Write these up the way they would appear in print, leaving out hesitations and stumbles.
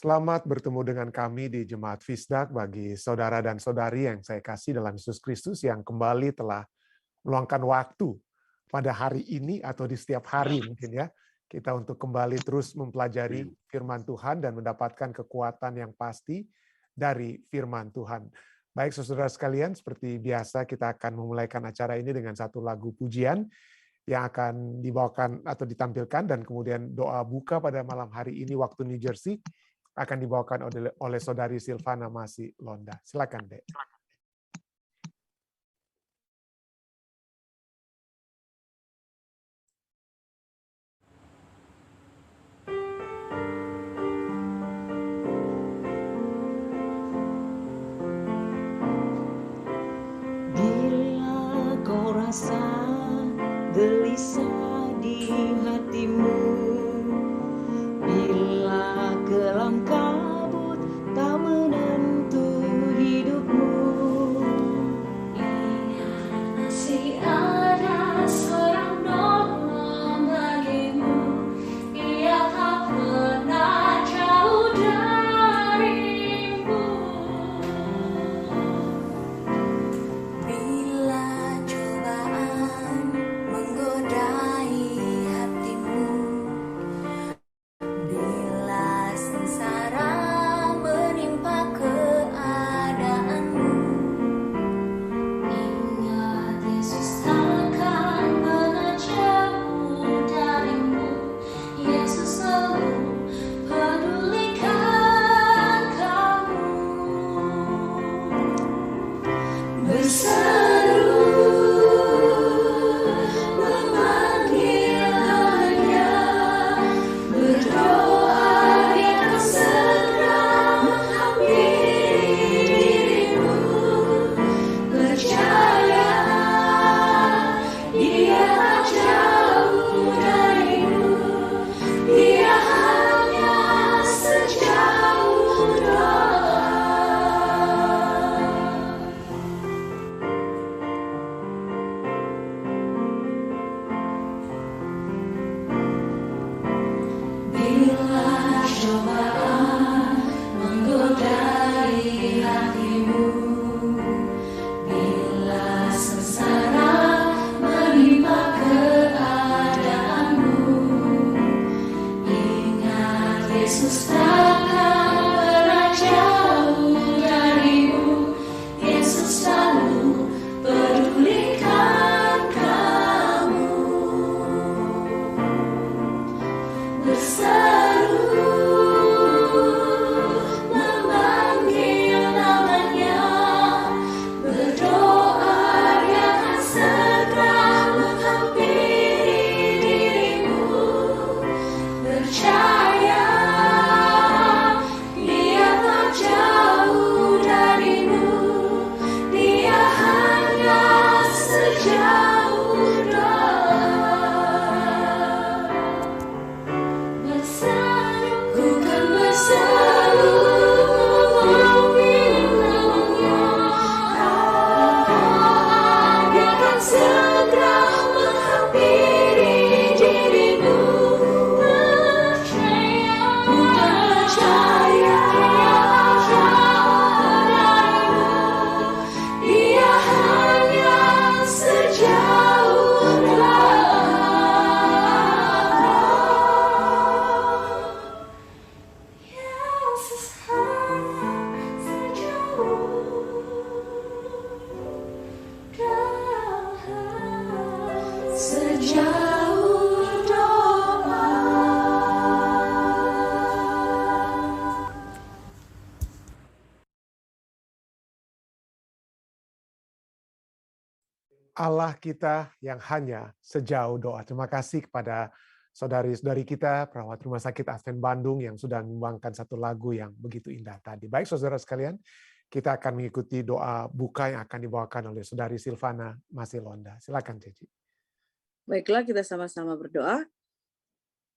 Selamat bertemu dengan kami di Jemaat Fisdak bagi saudara dan saudari yang saya kasih dalam Yesus Kristus yang kembali telah meluangkan waktu pada hari ini atau di setiap hari mungkin ya. Kita untuk kembali terus mempelajari firman Tuhan dan mendapatkan kekuatan yang pasti dari firman Tuhan. Baik saudara sekalian, seperti biasa kita akan memulaikan acara ini dengan satu lagu pujian yang akan dibawakan atau ditampilkan dan kemudian doa buka pada malam hari ini waktu New Jersey akan dibawakan oleh saudari Silvana Masi Londa. Silakan, Dek. Bila kau rasa gelisah di hatimu, bila kelam kabut tak menentu hidupmu, masih ada seorang penolong bagimu. Ia tak pernah jauh darimu. Bila cobaan menggodai hatimu, bila sengsara menimpa keadaanmu, Ingat Yesus takkan pernah jauh darimu. Yesus selalu pedulikan kamu. Berseru memanggil namanya, berdoa Dia akan segera menghampiri dirimu. Percaya Dia tak jauh darimu. Dia hanya sejauh doa. Bila cobaan menggodai hatimu, bila sengsara menimpa keadaanmu, ingat Yesus takkan pernah jauh darimu. Yesus selalu pedulikan kamu. Berseru memanggil namanya, berdoa Dia akan segera menghampiri dirimu. Percaya Dia tak jauh darimu. Dia hanya sejauh doa. Ku kan berseru memanggil namanya, Dia akan segera menghampiri dirimu. Ku kan percaya Dia tak jauh darimu. Dia hanya sejauh doa. Yesus hanya sejauh doa. Allah kita yang hanya sejauh doa. Terima kasih kepada saudari-saudari kita, perawat Rumah Sakit Advent Bandung yang sudah menyumbangkan satu lagu yang begitu indah tadi. Baik saudara sekalian, kita akan mengikuti doa buka yang akan dibawakan oleh saudari Silvana Masi Londa. Silakan, Cici. baiklah kita sama-sama berdoa.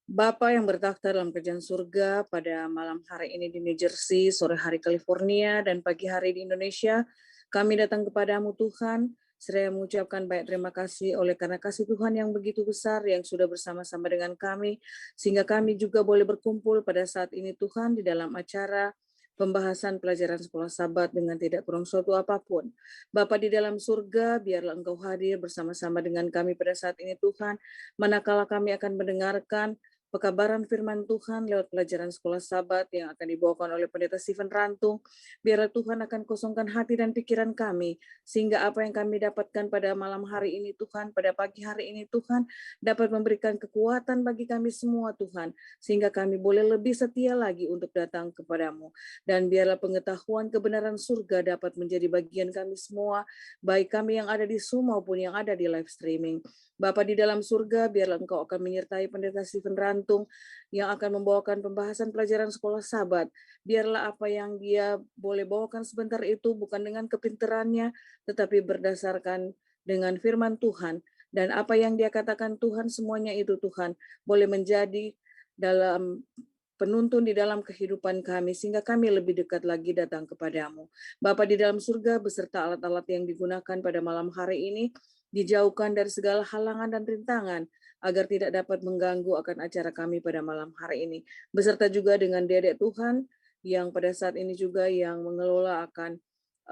Bapa yang bertakhta dalam kerajaan surga, pada malam hari ini di New Jersey, sore hari California, dan pagi hari di Indonesia, kami datang kepadamu Tuhan, Saya mengucapkan banyak terima kasih oleh karena kasih Tuhan yang begitu besar yang sudah bersama-sama dengan kami, sehingga kami juga boleh berkumpul pada saat ini Tuhan di dalam acara pembahasan pelajaran sekolah Sabat dengan tidak kurang suatu apapun. Bapa di dalam surga, biarlah Engkau hadir bersama-sama dengan kami pada saat ini Tuhan, manakala kami akan mendengarkan pekabaran firman Tuhan lewat pelajaran sekolah Sabat yang akan dibawakan oleh Pendeta Stephen Rantung. Biarlah Tuhan akan kosongkan hati dan pikiran kami, sehingga apa yang kami dapatkan pada malam hari ini Tuhan, pada pagi hari ini Tuhan, dapat memberikan kekuatan bagi kami semua Tuhan, sehingga kami boleh lebih setia lagi untuk datang kepadamu. Dan biarlah pengetahuan kebenaran surga dapat menjadi bagian kami semua, baik kami yang ada di Zoom maupun yang ada di live streaming. Bapa di dalam surga, biarlah Engkau akan menyertai Pendeta Stephen Rantung yang akan membawakan pembahasan pelajaran sekolah Sabat. Biarlah apa yang dia boleh bawakan sebentar itu bukan dengan kepinterannya, tetapi berdasarkan dengan firman Tuhan. Dan apa yang dia katakan Tuhan, semuanya itu Tuhan boleh menjadi dalam penuntun di dalam kehidupan kami, sehingga kami lebih dekat lagi datang kepadamu. Bapa di dalam surga, beserta alat-alat yang digunakan pada malam hari ini, dijauhkan dari segala halangan dan rintangan, agar tidak dapat mengganggu akan acara kami pada malam hari ini. Beserta juga dengan Dedek Tuhan, yang pada saat ini juga yang mengelola akan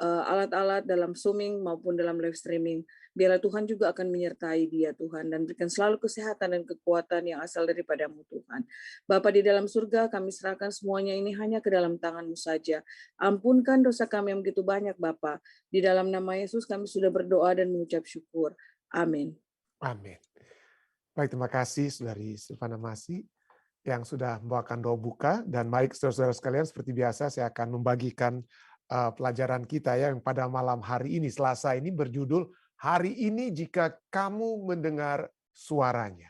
alat-alat dalam Zooming maupun dalam live streaming. Biarlah Tuhan juga akan menyertai dia Tuhan, dan berikan selalu kesehatan dan kekuatan yang asal daripadamu Tuhan. Bapa di dalam surga, kami serahkan semuanya ini hanya ke dalam tangan-Mu saja. Ampunkan dosa kami yang begitu banyak Bapa. Di dalam nama Yesus kami sudah berdoa dan mengucap syukur. Amin. Amin. Baik, terima kasih Saudari Silvana Masih yang sudah membawakan doa buka. Dan mari saudara-saudara sekalian, seperti biasa saya akan membagikan pelajaran kita ya yang pada malam hari ini, Selasa ini, berjudul Hari Ini Jika Kamu Mendengar Suaranya.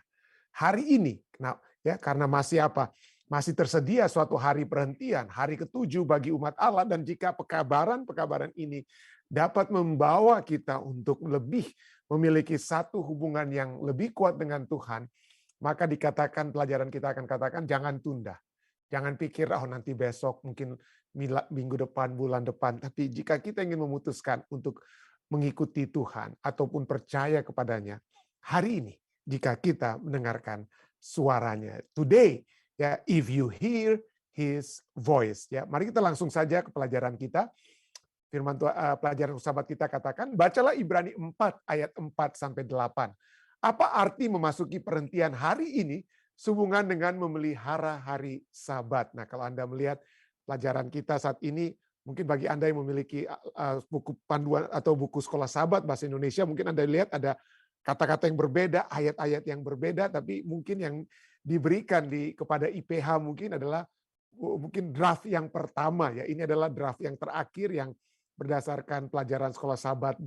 Hari ini, karena masih apa? Masih tersedia suatu hari perhentian, hari ke-7 bagi umat Allah, dan jika pekabaran ini dapat membawa kita untuk lebih memiliki satu hubungan yang lebih kuat dengan Tuhan, maka dikatakan, pelajaran kita akan katakan, jangan tunda. Jangan pikir, nanti besok, mungkin minggu depan, bulan depan. Tapi jika kita ingin memutuskan untuk mengikuti Tuhan ataupun percaya kepadanya, hari ini, jika kita mendengarkan suaranya. Today, ya, if you hear His voice. Ya, mari kita langsung saja ke pelajaran kita. Firman pelajaran sahabat kita katakan, bacalah Ibrani 4 ayat 4-8. Apa arti memasuki perhentian hari ini sehubungan dengan memelihara hari Sabat? Nah, kalau Anda melihat pelajaran kita saat ini, mungkin bagi Anda yang memiliki buku panduan atau buku sekolah Sabat bahasa Indonesia, mungkin Anda lihat ada kata-kata yang berbeda, ayat-ayat yang berbeda, tapi mungkin yang diberikan kepada IPH mungkin adalah mungkin draft yang pertama ya. Ini adalah draft yang terakhir yang berdasarkan pelajaran sekolah Sabat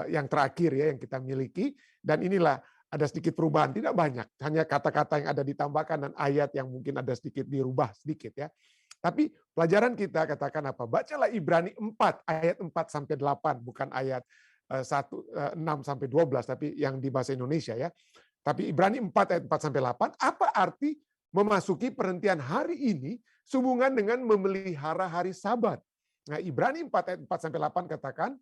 yang terakhir ya yang kita miliki, dan inilah ada sedikit perubahan, tidak banyak, hanya kata-kata yang ada ditambahkan dan ayat yang mungkin ada sedikit dirubah sedikit ya. Tapi pelajaran kita katakan apa? Bacalah Ibrani 4 ayat 4-8, bukan ayat 6-12, tapi yang di bahasa Indonesia ya. Tapi Ibrani 4 ayat 4-8, apa arti memasuki perhentian hari ini sehubungan dengan memelihara hari Sabat? Nah, Ibrani 4 ayat 4-8 katakan,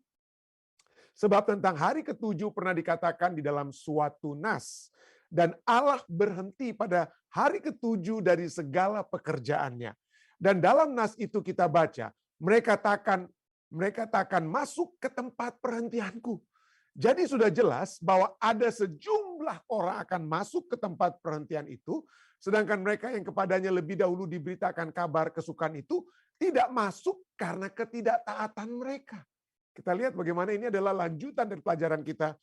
sebab tentang hari ke-7 pernah dikatakan di dalam suatu nas, dan Allah berhenti pada hari ke-7 dari segala pekerjaannya. Dan dalam nas itu kita baca, mereka takkan masuk ke tempat perhentianku. Jadi sudah jelas bahwa ada sejumlah orang akan masuk ke tempat perhentian itu, sedangkan mereka yang kepadanya lebih dahulu diberitakan kabar kesukaan itu tidak masuk karena ketidaktaatan mereka. Kita lihat bagaimana ini adalah lanjutan dari pelajaran kita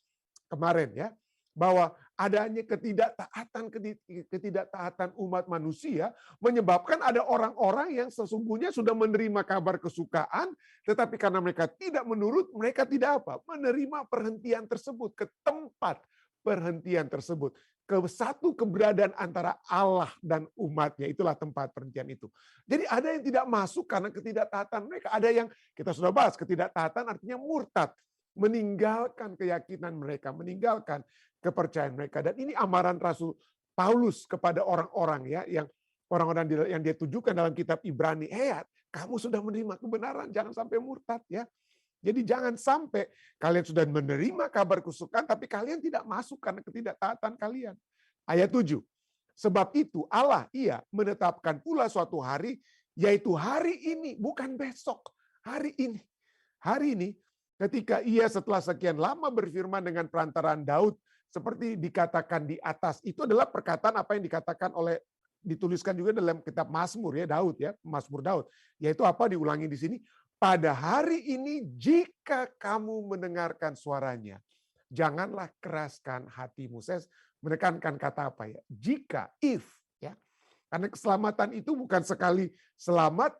kemarin ya, bahwa adanya ketidaktaatan umat manusia menyebabkan ada orang-orang yang sesungguhnya sudah menerima kabar kesukaan, tetapi karena mereka tidak menurut, mereka tidak menerima perhentian tersebut, ke tempat perhentian tersebut, ke satu keberadaan antara Allah dan umatnya, itulah tempat perhentian itu. Jadi ada yang tidak masuk karena ketidaktaatan mereka, ada yang kita sudah bahas, ketidaktaatan artinya murtad, meninggalkan keyakinan mereka, meninggalkan kepercayaan mereka. Dan ini amaran Rasul Paulus kepada orang-orang ya, yang orang-orang yang dia tujukan dalam kitab Ibrani. Kamu sudah menerima kebenaran, jangan sampai murtad ya. Jadi jangan sampai kalian sudah menerima kabar kesukaan, tapi kalian tidak masuk karena ketidaktaatan kalian. Ayat 7. Sebab itu Allah ia menetapkan pula suatu hari, yaitu hari ini, bukan besok. Hari ini. Hari ini ketika ia setelah sekian lama berfirman dengan perantaraan Daud, seperti dikatakan di atas, itu adalah perkataan apa yang dikatakan oleh, dituliskan juga dalam kitab Mazmur ya, Daud ya, Mazmur Daud. Yaitu apa, diulangi di sini, pada hari ini jika kamu mendengarkan suaranya, janganlah keraskan hatimu. Saya menekankan kata apa ya? Jika, if ya. Karena keselamatan itu bukan sekali selamat,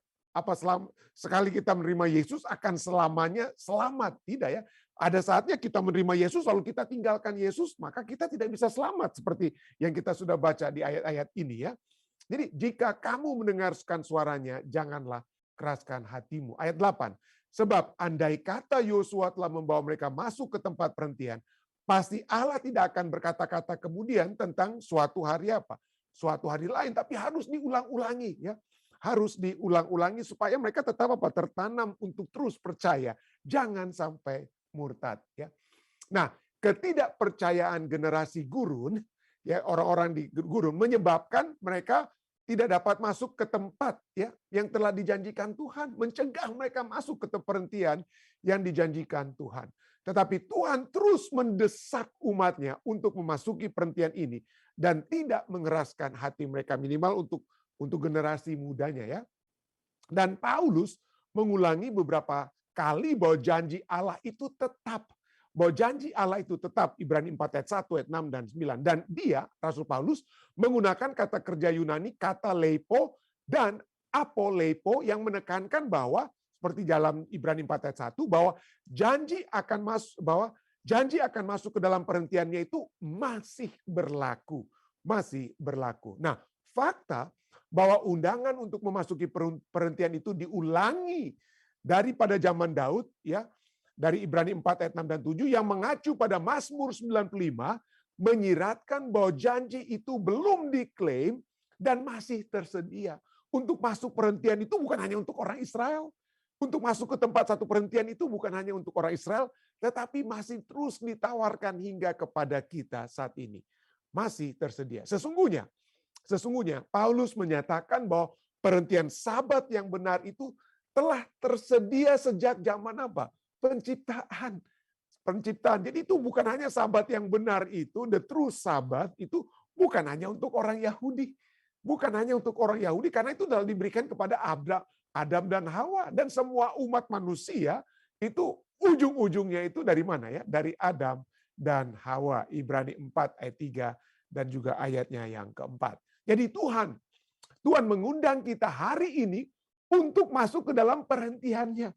sekali kita menerima Yesus akan selamanya selamat, tidak ya. Ada saatnya kita menerima Yesus lalu kita tinggalkan Yesus, maka kita tidak bisa selamat seperti yang kita sudah baca di ayat-ayat ini ya. Jadi jika kamu mendengarkan suaranya, janganlah keraskan hatimu. Ayat 8. Sebab andai kata Yosua telah membawa mereka masuk ke tempat perhentian, pasti Allah tidak akan berkata-kata kemudian tentang suatu hari apa? Suatu hari lain, tapi harus diulang-ulangi ya. Harus diulang-ulangi supaya mereka tetap apa? Tertanam untuk terus percaya. Jangan sampai murtad ya. Nah, ketidakpercayaan generasi gurun ya, orang-orang di gurun menyebabkan mereka tidak dapat masuk ke tempat ya yang telah dijanjikan Tuhan, mencegah mereka masuk ke perhentian yang dijanjikan Tuhan. Tetapi Tuhan terus mendesak umatnya untuk memasuki perhentian ini dan tidak mengeraskan hati mereka, minimal untuk generasi mudanya ya. Dan Paulus mengulangi beberapa kali bahwa janji Allah itu tetap. Bahwa janji Allah itu tetap, Ibrani 4 ayat 1, ayat 6 dan 9. Dan dia, Rasul Paulus, menggunakan kata kerja Yunani, kata leipo dan apoleipo yang menekankan bahwa, seperti dalam Ibrani 4 ayat 1, bahwa janji akan masuk ke dalam perhentiannya itu masih berlaku. Masih berlaku. Nah, fakta bahwa undangan untuk memasuki perhentian itu diulangi daripada zaman Daud, ya, dari Ibrani 4 ayat 6 dan 7 yang mengacu pada Mazmur 95 menyiratkan bahwa janji itu belum diklaim dan masih tersedia. Untuk masuk perhentian itu bukan hanya untuk orang Israel. Untuk masuk ke tempat satu perhentian itu bukan hanya untuk orang Israel, tetapi masih terus ditawarkan hingga kepada kita saat ini. Masih tersedia. Sesungguhnya Paulus menyatakan bahwa perhentian Sabat yang benar itu telah tersedia sejak zaman apa? Penciptaan. Jadi itu bukan hanya Sabat yang benar itu, the true Sabat itu bukan hanya untuk orang Yahudi. Bukan hanya untuk orang Yahudi, karena itu telah diberikan kepada Adam dan Hawa. Dan semua umat manusia itu ujung-ujungnya itu dari mana ya? Dari Adam dan Hawa. Ibrani 4 ayat 3 dan juga ayatnya yang keempat. Jadi Tuhan mengundang kita hari ini untuk masuk ke dalam perhentiannya.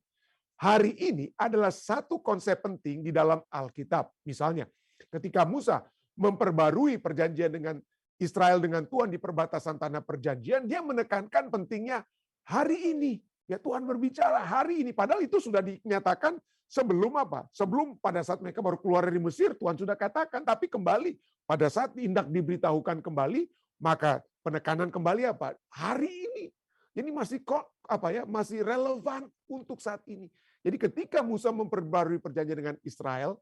Hari ini adalah satu konsep penting di dalam Alkitab. Misalnya, ketika Musa memperbarui perjanjian dengan Israel dengan Tuhan di perbatasan tanah perjanjian, dia menekankan pentingnya hari ini. Ya, Tuhan berbicara hari ini. Padahal itu sudah dinyatakan sebelum apa? Sebelum pada saat mereka baru keluar dari Mesir, Tuhan sudah katakan. Tapi kembali, pada saat hendak diberitahukan kembali, maka penekanan kembali apa? Hari ini. Ini masih relevan untuk saat ini. Jadi ketika Musa memperbarui perjanjian dengan Israel,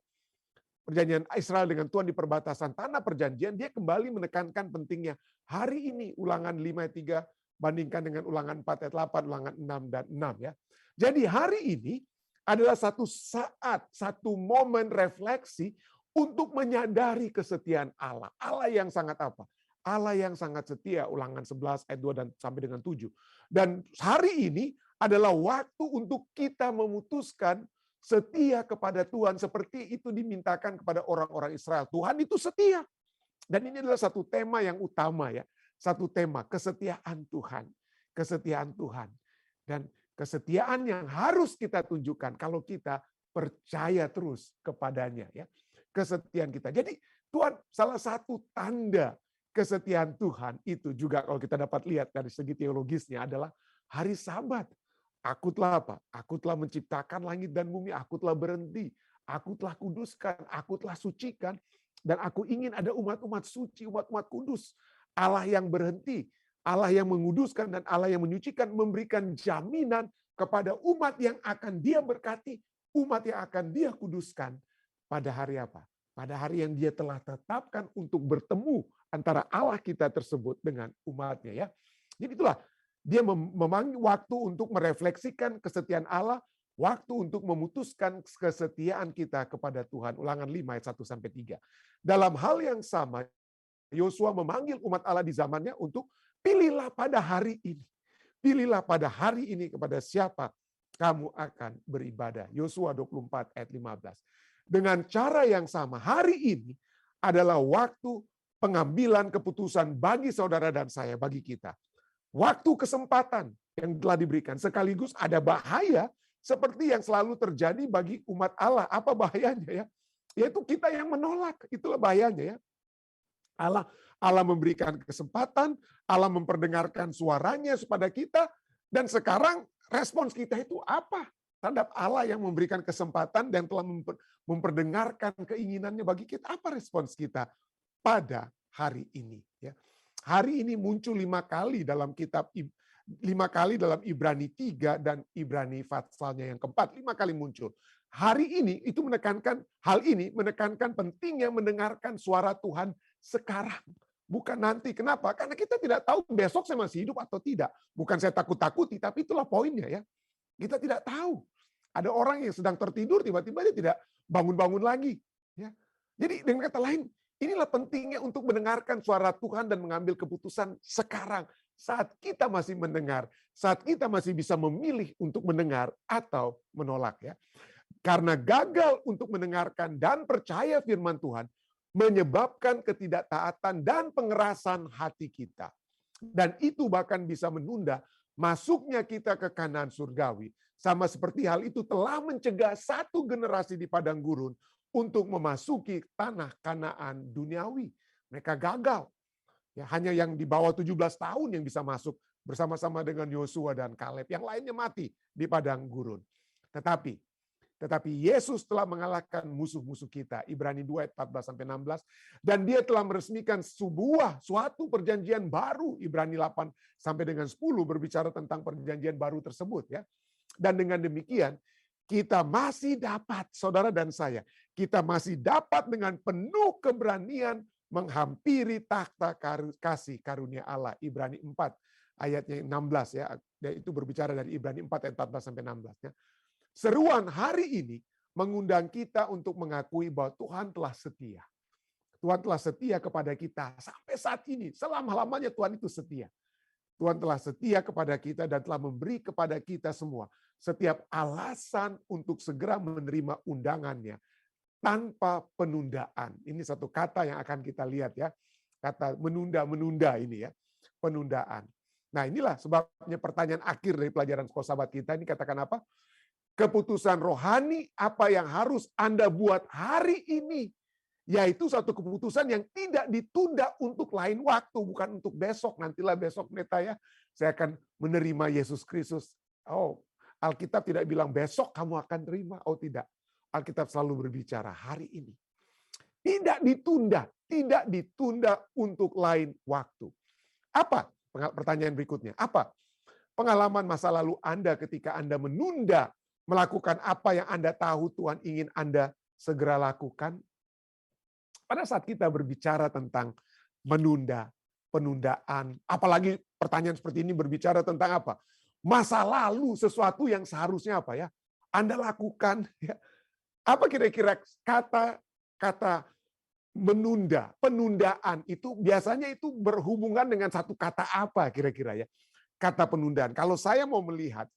perjanjian Israel dengan Tuhan di perbatasan tanah perjanjian, dia kembali menekankan pentingnya hari ini. Ulangan 5 ayat 3 bandingkan dengan ulangan 4 ayat 8, ulangan 6 dan 6 ya. Jadi hari ini adalah satu saat, satu momen refleksi untuk menyadari kesetiaan Allah. Allah yang sangat apa? Allah yang sangat setia, ulangan 11 ayat 2 dan sampai dengan 7. Dan hari ini adalah waktu untuk kita memutuskan setia kepada Tuhan seperti itu dimintakan kepada orang-orang Israel. Tuhan itu setia. Dan ini adalah satu tema yang utama ya. Satu tema, kesetiaan Tuhan. Kesetiaan Tuhan. Dan kesetiaan yang harus kita tunjukkan kalau kita percaya terus kepadanya ya. Kesetiaan kita. Jadi Tuhan, salah satu tanda kesetiaan Tuhan itu juga kalau kita dapat lihat dari segi teologisnya adalah hari Sabat. Aku telah apa? Aku telah menciptakan langit dan bumi, aku telah berhenti, aku telah kuduskan, aku telah sucikan, dan aku ingin ada umat-umat suci, umat-umat kudus. Allah yang berhenti, Allah yang menguduskan, dan Allah yang menyucikan memberikan jaminan kepada umat yang akan Dia berkati umat yang akan Dia kuduskan pada hari apa? Pada hari yang Dia telah tetapkan untuk bertemu antara Allah kita tersebut dengan umatnya ya. Jadi itulah Dia memanggil waktu untuk merefleksikan kesetiaan Allah, waktu untuk memutuskan kesetiaan kita kepada Tuhan. Ulangan 5 ayat 1 sampai 3. Dalam hal yang sama, Yosua memanggil umat Allah di zamannya untuk pilihlah pada hari ini. Pilihlah pada hari ini kepada siapa kamu akan beribadah. Yosua 24 ayat 15. Dengan cara yang sama, hari ini adalah waktu pengambilan keputusan bagi saudara dan saya, bagi kita. Waktu kesempatan yang telah diberikan. Sekaligus ada bahaya seperti yang selalu terjadi bagi umat Allah. Apa bahayanya ya? Yaitu kita yang menolak. Itulah bahayanya ya. Allah memberikan kesempatan, Allah memperdengarkan suaranya kepada kita, dan sekarang respons kita itu apa terhadap Allah yang memberikan kesempatan dan telah memperdengarkan keinginannya bagi kita? Apa respons kita pada hari ini? Ya. Hari ini muncul 5 kali dalam kitab 5 kali dalam Ibrani 3 dan Ibrani Fatsalnya yang keempat, 5 kali muncul. Hari ini itu menekankan pentingnya mendengarkan suara Tuhan sekarang, bukan nanti. Kenapa? Karena kita tidak tahu besok saya masih hidup atau tidak. Bukan saya takut-takuti, tapi itulah poinnya ya. Kita tidak tahu. Ada orang yang sedang tertidur, tiba-tiba dia tidak bangun-bangun lagi. Ya. Jadi dengan kata lain, inilah pentingnya untuk mendengarkan suara Tuhan dan mengambil keputusan sekarang. Saat kita masih mendengar, saat kita masih bisa memilih untuk mendengar atau menolak ya. Karena gagal untuk mendengarkan dan percaya firman Tuhan menyebabkan ketidaktaatan dan pengerasan hati kita. Dan itu bahkan bisa menunda masuknya kita ke Kanaan surgawi. Sama seperti hal itu telah mencegah satu generasi di padang gurun untuk memasuki tanah Kanaan duniawi. Mereka gagal. Ya, hanya yang di bawah 17 tahun yang bisa masuk bersama-sama dengan Yosua dan Kaleb. Yang lainnya mati di padang gurun. Tetapi Yesus telah mengalahkan musuh-musuh kita. Ibrani 2 ayat 14-16. Dan Dia telah meresmikan suatu perjanjian baru. Ibrani 8 sampai dengan 10 berbicara tentang perjanjian baru tersebut ya. Dan dengan demikian kita masih dapat, saudara dan saya, kita masih dapat dengan penuh keberanian menghampiri takhta kasih karunia Allah. Ibrani 4 ayatnya 16 ya. Itu berbicara dari Ibrani 4 ayat 14 sampai 16 ya. Seruan hari ini mengundang kita untuk mengakui bahwa Tuhan telah setia. Tuhan telah setia kepada kita sampai saat ini. Selama-lamanya Tuhan itu setia. Tuhan telah setia kepada kita dan telah memberi kepada kita semua setiap alasan untuk segera menerima undangannya tanpa penundaan. Ini satu kata yang akan kita lihat ya. Kata menunda-menunda ini ya. Penundaan. Nah inilah sebabnya pertanyaan akhir dari pelajaran sekolah sahabat kita ini katakan apa? Keputusan rohani apa yang harus Anda buat hari ini. Yaitu satu keputusan yang tidak ditunda untuk lain waktu. Bukan untuk besok. Nantilah besok Neta ya. Saya akan menerima Yesus Kristus. Oh, Alkitab tidak bilang besok kamu akan terima. Oh tidak. Alkitab selalu berbicara hari ini. Tidak ditunda. Tidak ditunda untuk lain waktu. Apa? Pertanyaan berikutnya. Apa? Pengalaman masa lalu Anda ketika Anda menunda melakukan apa yang Anda tahu Tuhan ingin Anda segera lakukan. Pada saat kita berbicara tentang menunda, penundaan, apalagi pertanyaan seperti ini berbicara tentang apa? Masa lalu, sesuatu yang seharusnya apa ya? Anda lakukan. Ya. Apa kira-kira kata menunda, penundaan itu biasanya itu berhubungan dengan satu kata apa kira-kira ya? Kata penundaan. Kalau saya mau melihat,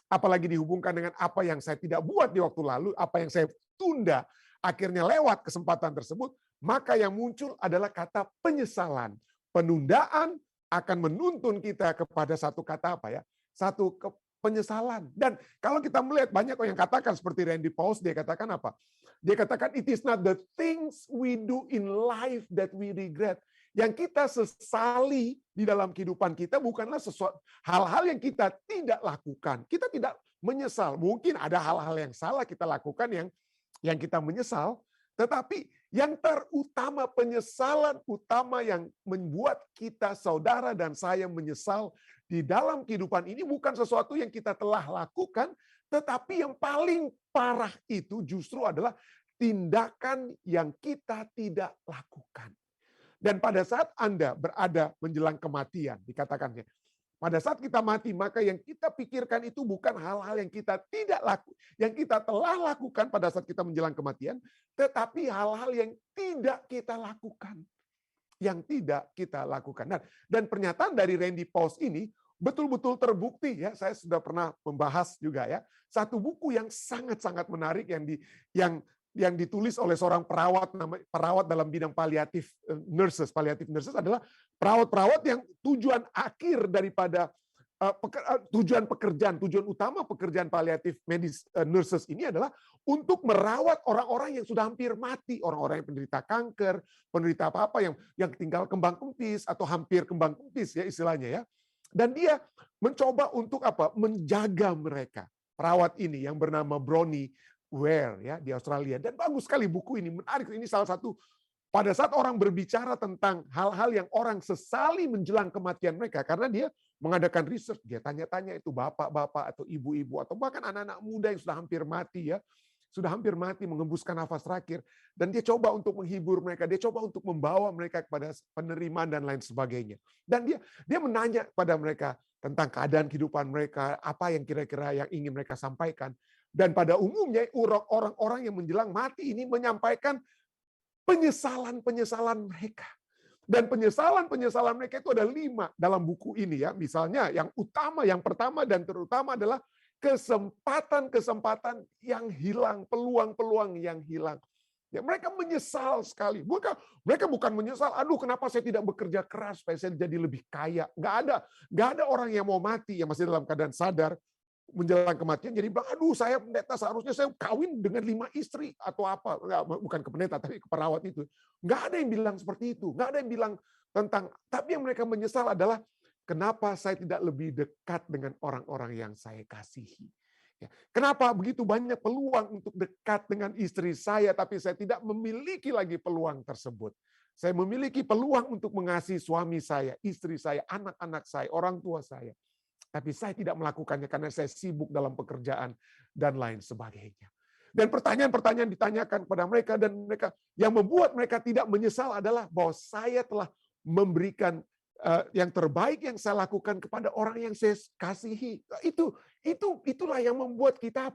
apalagi dihubungkan dengan apa yang saya tidak buat di waktu lalu, apa yang saya tunda, akhirnya lewat kesempatan tersebut, maka yang muncul adalah kata penyesalan. Penundaan akan menuntun kita kepada satu kata apa ya? Satu penyesalan. Dan kalau kita melihat banyak orang yang katakan seperti Randy Pauls, dia katakan apa? Dia katakan it is not the things we do in life that we regret. Yang kita sesali di dalam kehidupan kita bukanlah sesuatu hal-hal yang kita tidak lakukan. Kita tidak menyesal. Mungkin ada hal-hal yang salah kita lakukan yang kita menyesal, tetapi yang terutama penyesalan utama yang membuat kita saudara dan saya menyesal di dalam kehidupan ini bukan sesuatu yang kita telah lakukan, Tetapi yang paling parah itu justru adalah tindakan yang kita tidak lakukan. Dan pada saat Anda berada menjelang kematian, dikatakannya, pada saat kita mati, maka yang kita pikirkan itu bukan hal-hal yang kita tidak lakukan, yang kita telah lakukan pada saat kita menjelang kematian, tetapi hal-hal yang tidak kita lakukan. Yang tidak kita lakukan. Dan pernyataan dari Randy Pauls ini betul-betul terbukti ya. Saya sudah pernah membahas juga ya. Satu buku yang sangat-sangat menarik yang ditulis oleh seorang perawat dalam bidang palliative nurses. Palliative nurses adalah perawat-perawat yang tujuan akhir daripada tujuan utama pekerjaan palliative nurses ini adalah untuk merawat orang-orang yang sudah hampir mati, orang-orang yang penderita kanker, penderita apa-apa yang tinggal kembang kempis atau hampir kembang kempis ya istilahnya ya. Dan dia mencoba untuk menjaga mereka. Perawat ini yang bernama Bronnie Ware ya di Australia, dan bagus sekali buku ini, menarik. Ini salah satu pada saat orang berbicara tentang hal-hal yang orang sesali menjelang kematian mereka, karena dia mengadakan research, dia tanya-tanya itu bapak-bapak atau ibu-ibu atau bahkan anak-anak muda yang sudah hampir mati ya, sudah hampir mati mengembuskan nafas terakhir, dan dia coba untuk menghibur mereka, dia coba untuk membawa mereka kepada penerimaan dan lain sebagainya. Dan dia menanya kepada mereka tentang keadaan kehidupan mereka, apa yang kira-kira yang ingin mereka sampaikan. Dan pada umumnya orang-orang yang menjelang mati ini menyampaikan penyesalan-penyesalan mereka. Dan penyesalan-penyesalan mereka itu ada 5 dalam buku ini ya. Misalnya yang pertama dan terutama adalah kesempatan-kesempatan yang hilang, peluang-peluang yang hilang. Ya, mereka menyesal sekali. Mereka bukan menyesal, aduh kenapa saya tidak bekerja keras supaya saya jadi lebih kaya. Nggak ada orang yang mau mati yang masih dalam keadaan sadar menjelang kematian jadi bilang, aduh saya pendeta seharusnya saya kawin dengan 5 istri atau apa. Nggak, bukan ke pendeta tapi ke perawat itu. Nggak ada yang bilang seperti itu. Nggak ada yang bilang tentang, tapi yang mereka menyesal adalah kenapa saya tidak lebih dekat dengan orang-orang yang saya kasihi. Kenapa begitu banyak peluang untuk dekat dengan istri saya, tapi saya tidak memiliki lagi peluang tersebut. Saya memiliki peluang untuk mengasihi suami saya, istri saya, anak-anak saya, orang tua saya. Tapi saya tidak melakukannya karena saya sibuk dalam pekerjaan dan lain sebagainya. Dan pertanyaan-pertanyaan ditanyakan kepada mereka, dan mereka yang membuat mereka tidak menyesal adalah bahwa saya telah memberikan yang terbaik yang saya lakukan kepada orang yang saya kasihi. Itulah yang membuat kita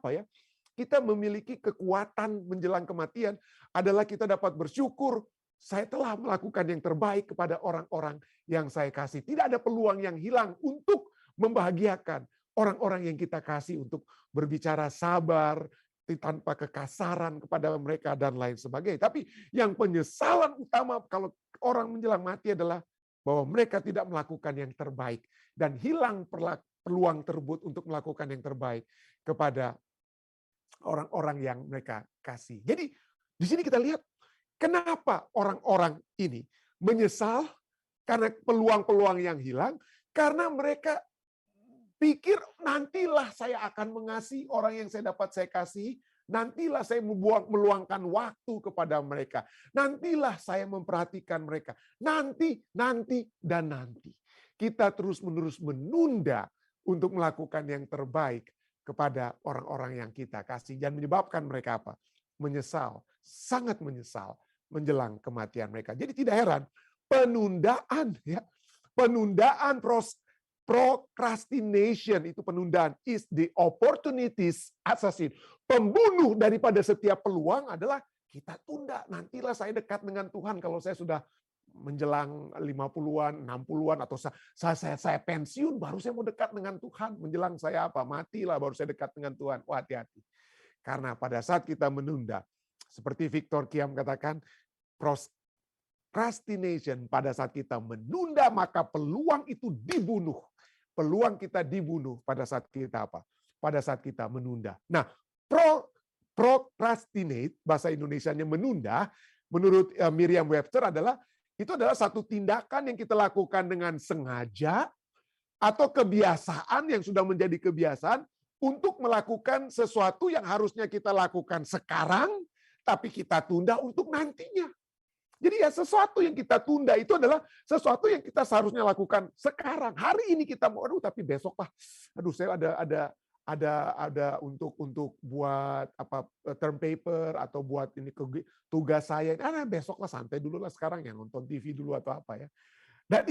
kita memiliki kekuatan menjelang kematian adalah kita dapat bersyukur saya telah melakukan yang terbaik kepada orang-orang yang saya kasih. Tidak ada peluang yang hilang untuk membahagiakan orang-orang yang kita kasih, untuk berbicara sabar tanpa kekasaran kepada mereka dan lain sebagainya. Tapi yang penyesalan utama kalau orang menjelang mati adalah bahwa mereka tidak melakukan yang terbaik dan hilang peluang tersebut untuk melakukan yang terbaik kepada orang-orang yang mereka kasih. Jadi di sini kita lihat kenapa orang-orang ini menyesal karena peluang-peluang yang hilang, karena mereka pikir nantilah saya akan mengasihi orang yang saya kasihi, nantilah saya meluangkan waktu kepada mereka, nantilah saya memperhatikan mereka, nanti. Kita terus-menerus menunda untuk melakukan yang terbaik kepada orang-orang yang kita kasih, dan menyebabkan mereka menyesal, sangat menyesal menjelang kematian mereka. Jadi tidak heran penundaan procrastination, itu penundaan, is the opportunities assassin. Pembunuh daripada setiap peluang adalah kita tunda. Nantilah saya dekat dengan Tuhan kalau saya sudah menjelang 50-an, 60-an, atau saya pensiun baru saya mau dekat dengan Tuhan. Menjelang saya matilah baru saya dekat dengan Tuhan. Wah, hati-hati. Karena pada saat kita menunda, seperti Victor Kiam katakan, procrastination, pada saat kita menunda maka peluang itu dibunuh. Peluang kita dibunuh pada saat kita pada saat kita menunda. Nah, procrastinate, bahasa Indonesianya menunda, menurut Merriam-Webster adalah satu tindakan yang kita lakukan dengan sengaja atau kebiasaan yang sudah menjadi kebiasaan untuk melakukan sesuatu yang harusnya kita lakukan sekarang, tapi kita tunda untuk nantinya. Jadi sesuatu yang kita tunda itu adalah sesuatu yang kita seharusnya lakukan sekarang. Hari ini kita mau, tapi besok saya ada untuk buat apa term paper atau buat ini tugas saya. Besok lah, santai dulu lah sekarang ya, nonton TV dulu atau apa ya. Dan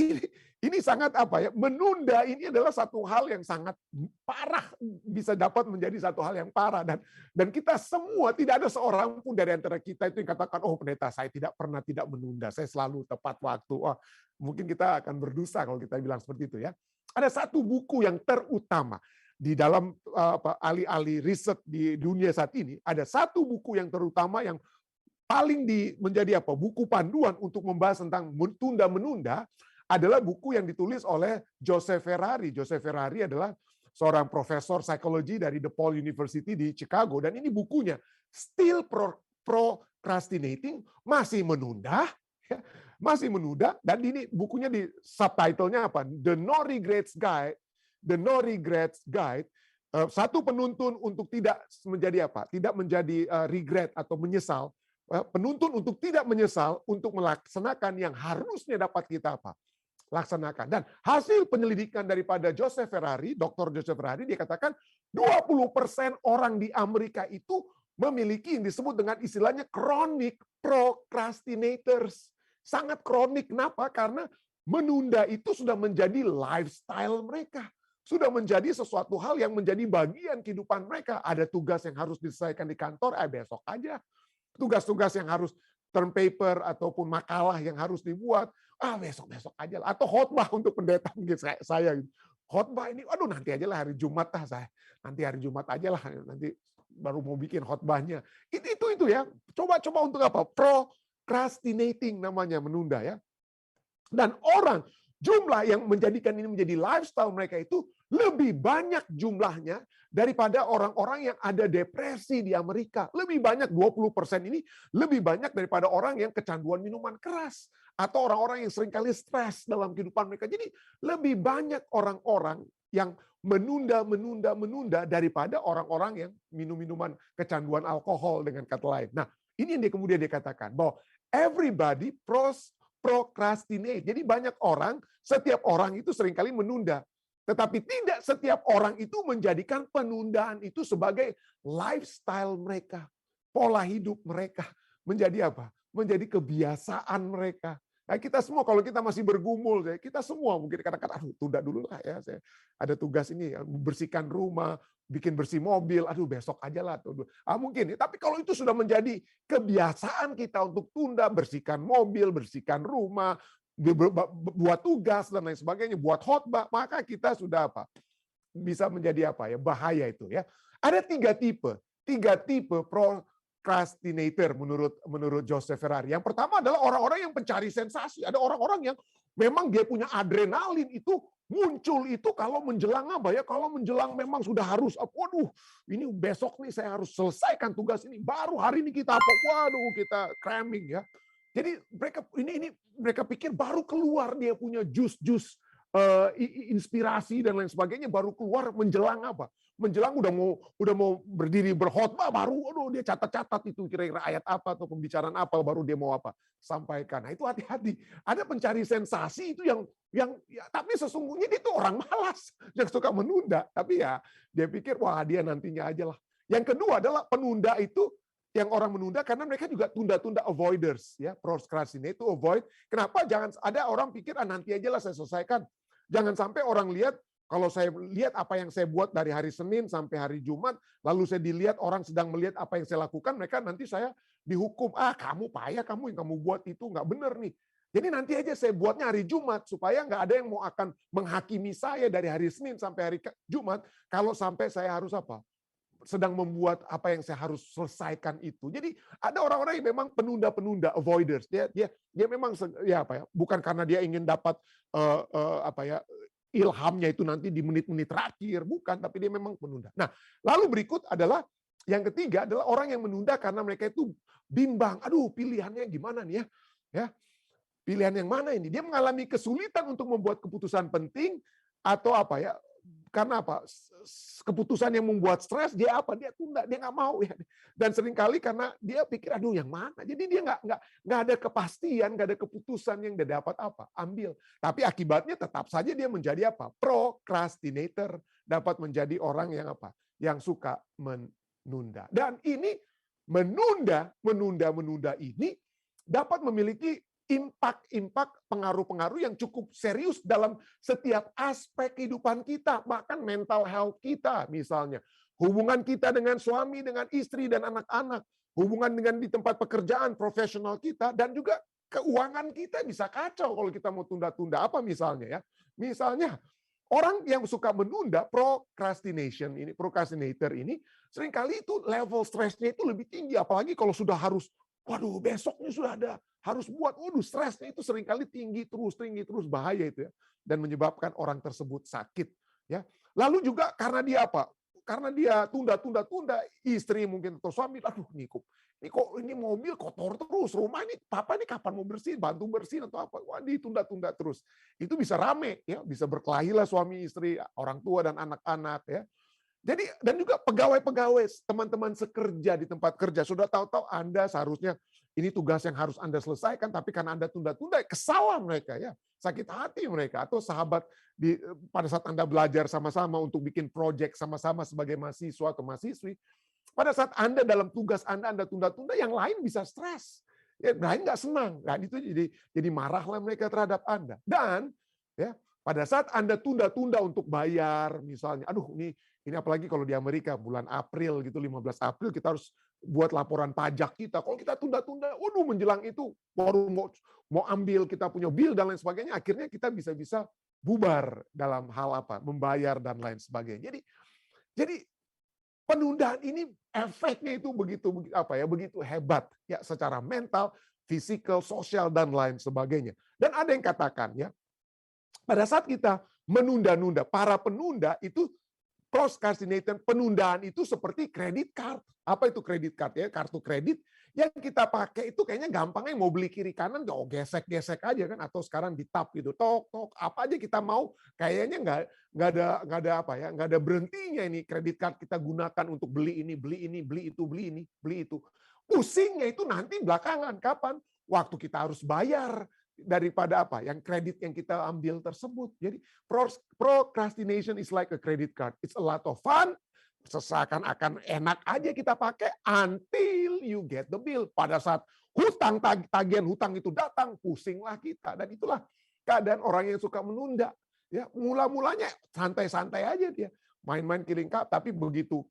ini sangat apa ya, menunda ini adalah satu hal yang sangat parah, bisa dapat menjadi satu hal yang parah, dan kita semua, tidak ada seorang pun dari antara kita itu yang katakan, oh pendeta saya tidak pernah tidak menunda, saya selalu tepat waktu. Oh, mungkin kita akan berdosa kalau kita bilang seperti itu ya. Ada satu buku yang terutama di dalam ahli-ahli riset di dunia saat ini, ada satu buku yang terutama yang paling menjadi apa, buku panduan untuk membahas tentang tunda-menunda, adalah buku yang ditulis oleh Joseph Ferrari. Joseph Ferrari adalah seorang profesor psikologi dari DePaul University di Chicago, dan ini bukunya Still Procrastinating, masih menunda, masih menunda, dan ini bukunya di subtitlenya apa? The No Regrets Guide. The No Regrets Guide, satu penuntun untuk tidak menjadi apa? Tidak menjadi regret atau menyesal. Penuntun untuk tidak menyesal, untuk melaksanakan yang harusnya dapat kita apa? Laksanakan. Dan hasil penyelidikan daripada Joseph Ferrari, Dr. Joseph Ferrari, dia katakan 20% orang di Amerika itu memiliki yang disebut dengan istilahnya chronic procrastinators. Sangat kronik. Kenapa? Karena menunda itu sudah menjadi lifestyle mereka. Sudah menjadi sesuatu hal yang menjadi bagian kehidupan mereka. Ada tugas yang harus diselesaikan di kantor, besok aja. Tugas-tugas yang harus term paper ataupun makalah yang harus dibuat, besok-besok aja lah. Atau khotbah untuk pendeta mungkin saya. Khotbah ini, nanti aja lah hari Jumat lah saya. Nanti hari Jumat aja lah, nanti baru mau bikin khotbahnya. Itu ya. Coba-coba untuk apa? Procrastinating namanya, menunda ya. Dan jumlah yang menjadikan ini menjadi lifestyle mereka itu lebih banyak jumlahnya daripada orang-orang yang ada depresi di Amerika. Lebih banyak, 20% ini lebih banyak daripada orang yang kecanduan minuman keras atau orang-orang yang seringkali stres dalam kehidupan mereka. Jadi lebih banyak orang-orang yang menunda daripada orang-orang yang minum minuman kecanduan alkohol, dengan kata lain. Nah, ini yang kemudian dia katakan bahwa everybody procrastinate. Jadi banyak orang, setiap orang itu seringkali menunda. Tetapi tidak setiap orang itu menjadikan penundaan itu sebagai lifestyle mereka. Pola hidup mereka. Menjadi apa? Menjadi kebiasaan mereka. Nah, kita semua kalau kita masih bergumul, kita semua mungkin kadang-kadang, tunda dulu lah ya. Saya ada tugas ini, bersihkan rumah, bikin bersih mobil, besok aja lah. Mungkin. Tapi kalau itu sudah menjadi kebiasaan kita untuk tunda, bersihkan mobil, bersihkan rumah, buat tugas dan lain sebagainya, buat khotbah, maka kita sudah apa? Bisa menjadi apa ya? Bahaya itu ya. Ada tiga tipe procrastinator menurut Joseph Ferrari. Yang pertama adalah orang-orang yang pencari sensasi. Ada orang-orang yang memang dia punya adrenalin itu muncul itu kalau menjelang apa ya? Kalau menjelang memang sudah harus, ini besok nih saya harus selesaikan tugas ini. Baru hari ini kita kita cramming ya. Jadi mereka pikir baru keluar dia punya jus inspirasi dan lain sebagainya, baru keluar menjelang apa? Menjelang udah mau berdiri berkhotbah, baru dia catat-catat itu kira-kira ayat apa atau pembicaraan apa, baru dia mau apa sampaikan. Nah, itu hati-hati. Ada pencari sensasi itu yang tapi sesungguhnya dia itu orang malas yang suka menunda. Tapi ya dia pikir dia nantinya aja lah. Yang kedua adalah penunda itu, yang orang menunda karena mereka juga tunda-tunda, avoiders ya, procrastinate to avoid. Kenapa? Jangan ada orang pikir nanti aja lah saya selesaikan. Jangan sampai orang lihat, kalau saya lihat apa yang saya buat dari hari Senin sampai hari Jumat, lalu saya dilihat orang sedang melihat apa yang saya lakukan, mereka nanti saya dihukum. Kamu payah, kamu yang kamu buat itu nggak benar nih. Jadi nanti aja saya buatnya hari Jumat supaya nggak ada yang mau akan menghakimi saya dari hari Senin sampai hari Jumat kalau sampai saya harus apa? Sedang membuat apa yang saya harus selesaikan itu. Jadi ada orang-orang yang memang penunda-penunda, avoiders. Dia memang bukan karena dia ingin dapat ilhamnya itu nanti di menit-menit terakhir, bukan, tapi dia memang penunda. Nah, lalu berikut adalah yang ketiga adalah orang yang menunda karena mereka itu bimbang. Pilihannya gimana nih ya? Ya. Pilihan yang mana ini? Dia mengalami kesulitan untuk membuat keputusan penting atau apa ya? Karena apa? Keputusan yang membuat stres, dia tunda, dia nggak mau ya. Dan seringkali karena dia pikir yang mana. Jadi dia nggak ada kepastian, nggak ada keputusan yang dia dapat ambil. Tapi akibatnya tetap saja dia menjadi procrastinator, dapat menjadi orang yang yang suka menunda. Dan ini menunda ini dapat memiliki impact, pengaruh-pengaruh yang cukup serius dalam setiap aspek kehidupan kita, bahkan mental health kita misalnya. Hubungan kita dengan suami, dengan istri, dan anak-anak. Hubungan dengan di tempat pekerjaan, profesional kita, dan juga keuangan kita bisa kacau kalau kita mau tunda-tunda. Apa misalnya ya? Misalnya, orang yang suka menunda, procrastinator ini, seringkali itu level stresnya itu lebih tinggi. Apalagi kalau sudah harus, waduh besoknya sudah ada, harus buat, waduh stresnya itu seringkali tinggi terus, bahaya itu ya. Dan menyebabkan orang tersebut sakit. Ya. Lalu juga karena dia apa? Karena dia tunda, istri mungkin atau suami, aduh ini mobil kotor terus, rumah ini papa ini kapan mau bersihin, bantu bersihin atau apa, wah ditunda-tunda terus. Itu bisa rame ya, bisa berkelahilah suami istri, orang tua dan anak-anak ya. Jadi dan juga pegawai-pegawai, teman-teman sekerja di tempat kerja, sudah tahu-tahu Anda seharusnya ini tugas yang harus Anda selesaikan, tapi karena Anda tunda-tunda, kesalahan mereka ya, sakit hati mereka. Atau sahabat pada saat Anda belajar sama-sama untuk bikin proyek sama-sama sebagai mahasiswa atau mahasiswi, pada saat Anda dalam tugas Anda tunda-tunda, yang lain bisa stres, ya, lain nggak senang, nah, itu jadi marahlah mereka terhadap Anda. Dan ya pada saat Anda tunda-tunda untuk bayar, misalnya, aduh ini apalagi kalau di Amerika bulan April gitu, 15 April kita harus buat laporan pajak kita. Kalau kita tunda-tunda, waduh menjelang itu baru mau ambil kita punya bill dan lain sebagainya, akhirnya kita bisa bubar dalam hal apa? Membayar dan lain sebagainya. Jadi penundaan ini efeknya itu begitu hebat ya, secara mental, fisikal, sosial dan lain sebagainya. Dan ada yang katakan ya, pada saat kita menunda-nunda, para penunda itu procrastinator, penundaan itu seperti kredit card. Apa itu kredit card ya? Kartu kredit yang kita pakai itu kayaknya gampangnya mau beli kiri kanan, gesek-gesek aja kan, atau sekarang di tap gitu, tok apa aja kita mau, kayaknya nggak ada berhentinya ini kredit card kita gunakan untuk beli ini, beli itu. Pusingnya itu nanti belakangan kapan? Waktu kita harus bayar daripada apa? Yang kredit yang kita ambil tersebut. Jadi procrastination is like a credit card. It's a lot of fun. Seakan-akan enak aja kita pakai until you get the bill. Pada saat tagihan hutang itu datang, pusinglah kita. Dan itulah keadaan orang yang suka menunda. Ya, mula-mulanya santai-santai aja dia, main-main killing cup, tapi begitu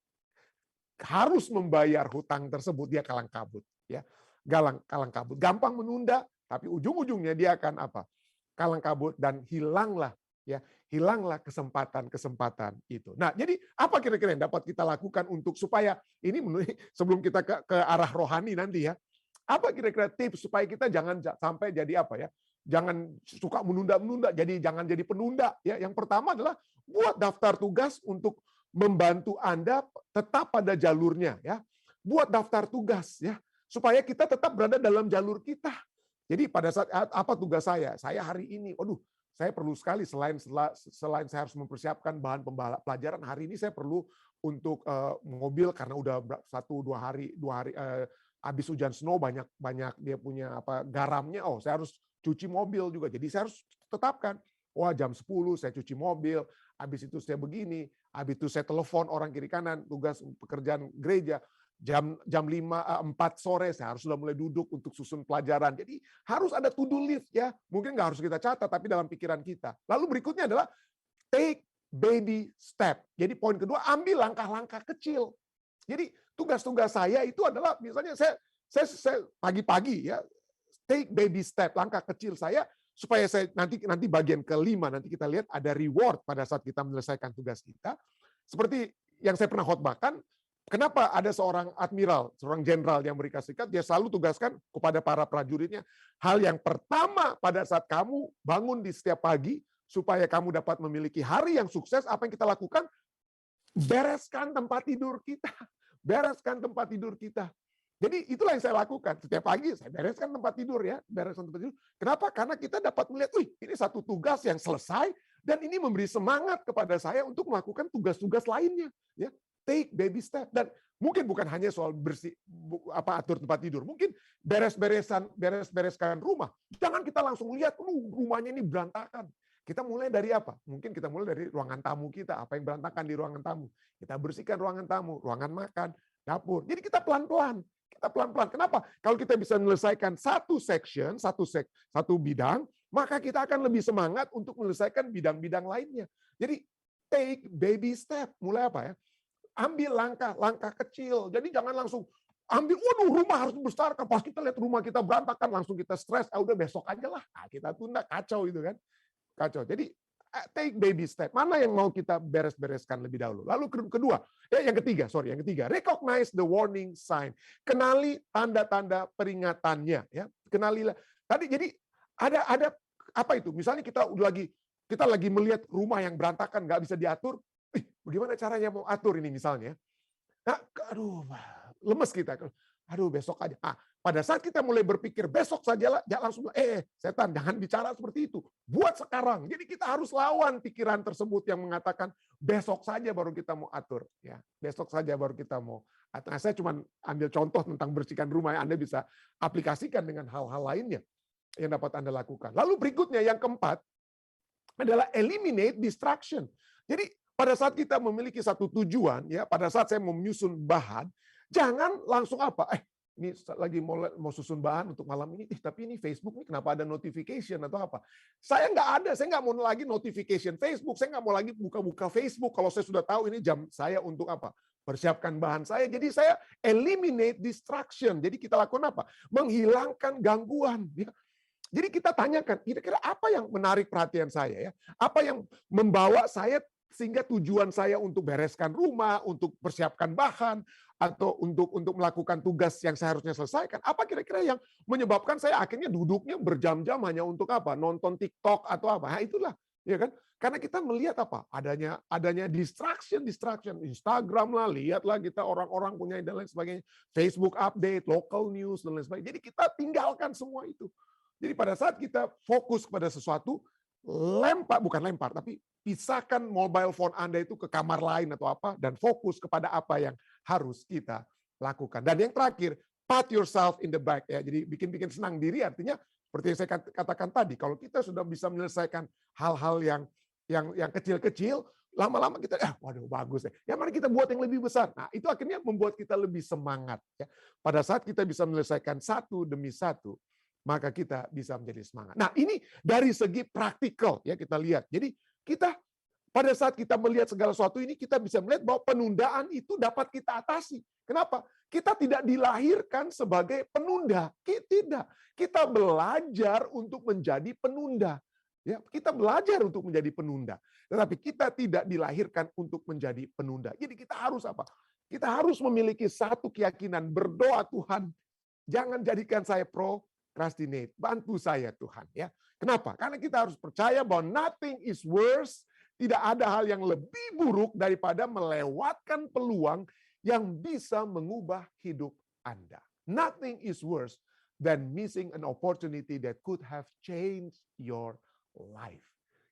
harus membayar hutang tersebut dia kalang kabut. Ya, kalang kabut. Gampang menunda, tapi ujung-ujungnya dia akan apa? Kalang kabut dan hilanglah kesempatan itu. Nah, jadi apa kira-kira yang dapat kita lakukan untuk supaya ini sebelum kita ke arah rohani nanti ya. Apa kira-kira tips supaya kita jangan sampai jadi apa ya? Jangan suka menunda-menunda, jangan jadi penunda ya. Yang pertama adalah buat daftar tugas untuk membantu Anda tetap pada jalurnya ya. Buat daftar tugas ya, supaya kita tetap berada dalam jalur kita. Jadi pada saat apa tugas saya? Saya hari ini, saya perlu sekali selain saya harus mempersiapkan bahan pelajaran, hari ini saya perlu untuk mobil karena udah 1-2 hari habis hujan snow banyak dia punya garamnya. Saya harus cuci mobil juga. Jadi saya harus tetapkan, jam 10 saya cuci mobil, habis itu saya begini, habis itu saya telepon orang kiri kanan, tugas pekerjaan gereja. Jam 4 sore saya harus sudah mulai duduk untuk susun pelajaran. Jadi harus ada to-do list ya. Mungkin nggak harus kita catat, tapi dalam pikiran kita. Lalu berikutnya adalah take baby step. Jadi poin kedua, ambil langkah-langkah kecil. Jadi tugas-tugas saya itu adalah misalnya saya pagi-pagi ya, take baby step, langkah kecil saya supaya saya nanti bagian kelima nanti kita lihat ada reward pada saat kita menyelesaikan tugas kita. Seperti yang saya pernah khotbahkan. Kenapa ada seorang admiral, seorang jenderal yang Amerika Serikat, dia selalu tugaskan kepada para prajuritnya, hal yang pertama pada saat kamu bangun di setiap pagi, supaya kamu dapat memiliki hari yang sukses, apa yang kita lakukan? Bereskan tempat tidur kita. Bereskan tempat tidur kita. Jadi itulah yang saya lakukan. Setiap pagi saya bereskan tempat tidur ya. Bereskan tempat tidur. Kenapa? Karena kita dapat melihat, ini satu tugas yang selesai, dan ini memberi semangat kepada saya untuk melakukan tugas-tugas lainnya. Ya. Take baby step. Dan mungkin bukan hanya soal atur tempat tidur, mungkin bereskan rumah. Jangan kita langsung lihat rumahnya ini berantakan. Kita mulai dari apa? Mungkin kita mulai dari ruangan tamu kita, apa yang berantakan di ruangan tamu. Kita bersihkan ruangan tamu, ruangan makan, dapur. Jadi kita pelan-pelan. Kita pelan-pelan. Kenapa? Kalau kita bisa menyelesaikan satu section, satu bidang, maka kita akan lebih semangat untuk menyelesaikan bidang-bidang lainnya. Jadi take baby step. Mulai apa ya? Ambil langkah kecil. Jadi jangan langsung ambil, waduh rumah harus besar. Pas kita lihat rumah kita berantakan, langsung kita stres. Udah besok aja lah. Nah, kita tunda, kacau itu kan. Kacau. Jadi take baby step. Mana yang mau kita beres-bereskan lebih dahulu. Lalu yang ketiga, recognize the warning sign. Kenali tanda-tanda peringatannya. Ya, kenalilah. Tadi jadi ada apa itu? Misalnya kita lagi melihat rumah yang berantakan, nggak bisa diatur. Bagaimana caranya mau atur ini misalnya? Nah, aduh, lemes kita. Aduh, besok aja. Pada saat kita mulai berpikir besok sajalah, jangan langsung setan, jangan bicara seperti itu. Buat sekarang. Jadi kita harus lawan pikiran tersebut yang mengatakan besok saja baru kita mau atur. Ya, besok saja baru kita mau atur. Nah, saya cuma ambil contoh tentang bersihkan rumah. Anda bisa aplikasikan dengan hal-hal lainnya yang dapat Anda lakukan. Lalu berikutnya yang keempat adalah eliminate distraction. Jadi pada saat kita memiliki satu tujuan, ya, pada saat saya mau menyusun bahan, jangan langsung ini lagi mau susun bahan untuk malam ini, tapi ini Facebook nih kenapa ada notification atau apa? Saya nggak mau lagi notification Facebook, saya nggak mau lagi buka-buka Facebook kalau saya sudah tahu ini jam saya untuk apa? Persiapkan bahan saya. Jadi saya eliminate distraction. Jadi kita lakukan apa? Menghilangkan gangguan. Ya. Jadi kita tanyakan, kira-kira apa yang menarik perhatian saya ya? Apa yang membawa saya sehingga tujuan saya untuk bereskan rumah, untuk persiapkan bahan, atau untuk melakukan tugas yang saya harusnya selesaikan, apa kira-kira yang menyebabkan saya akhirnya duduknya berjam-jam hanya untuk apa? Nonton TikTok atau apa? Nah, itulah, ya kan? Karena kita melihat apa? Adanya distraction, Instagram lah, lihatlah kita orang-orang punya dan lain sebagainya, Facebook update, local news dan lain sebagainya. Jadi kita tinggalkan semua itu. Jadi pada saat kita fokus pada sesuatu, bukan lempar, tapi pisahkan mobile phone Anda itu ke kamar lain atau apa, dan fokus kepada apa yang harus kita lakukan. Dan yang terakhir, pat yourself in the back. Ya, jadi bikin senang diri artinya, seperti yang saya katakan tadi, kalau kita sudah bisa menyelesaikan hal-hal yang kecil-kecil, lama-lama kita, waduh bagus ya. Yang mana kita buat yang lebih besar. Nah, itu akhirnya membuat kita lebih semangat. Ya. Pada saat kita bisa menyelesaikan satu demi satu, maka kita bisa menjadi semangat. Nah, ini dari segi praktikal ya kita lihat. Jadi kita pada saat kita melihat segala sesuatu ini, kita bisa melihat bahwa penundaan itu dapat kita atasi. Kenapa? Kita tidak dilahirkan sebagai penunda. Tidak. Kita belajar untuk menjadi penunda. Ya, kita belajar untuk menjadi penunda. Tetapi kita tidak dilahirkan untuk menjadi penunda. Jadi kita harus apa? Kita harus memiliki satu keyakinan, berdoa, Tuhan, jangan jadikan saya procrastinate. Bantu saya Tuhan, ya. Kenapa? Karena kita harus percaya bahwa nothing is worse, tidak ada hal yang lebih buruk daripada melewatkan peluang yang bisa mengubah hidup Anda. Nothing is worse than missing an opportunity that could have changed your life.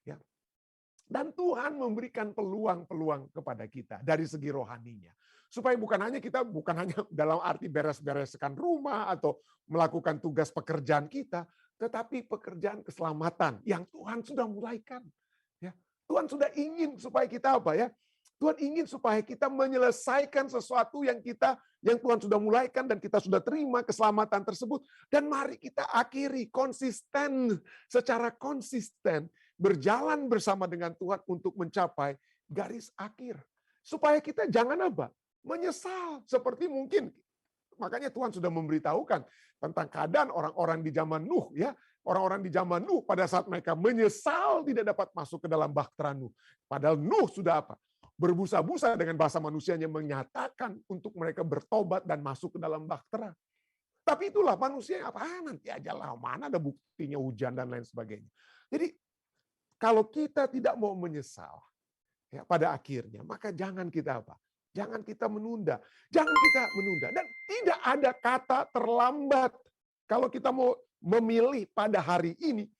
Ya. Dan Tuhan memberikan peluang-peluang kepada kita dari segi rohaninya. Supaya bukan hanya dalam arti beres-bereskan rumah atau melakukan tugas pekerjaan kita, tetapi pekerjaan keselamatan yang Tuhan sudah mulaikan. Ya, Tuhan sudah ingin supaya kita apa ya? Tuhan ingin supaya kita menyelesaikan sesuatu yang Tuhan sudah mulaikan dan kita sudah terima keselamatan tersebut. Dan mari kita akhiri secara konsisten berjalan bersama dengan Tuhan untuk mencapai garis akhir. Supaya kita jangan apa? Menyesal seperti mungkin. Makanya Tuhan sudah memberitahukan tentang keadaan orang-orang di zaman Nuh, ya. Orang-orang di zaman Nuh pada saat mereka menyesal tidak dapat masuk ke dalam bahtera Nuh. Padahal Nuh sudah apa? Berbusa-busa dengan bahasa manusianya menyatakan untuk mereka bertobat dan masuk ke dalam bahtera. Tapi itulah manusia apa? Nanti aja lah, mana ada buktinya hujan dan lain sebagainya. Jadi kalau kita tidak mau menyesal ya pada akhirnya, maka jangan kita apa? Jangan kita menunda. Jangan kita menunda. Dan tidak ada kata terlambat. Kalau kita mau memilih pada hari ini,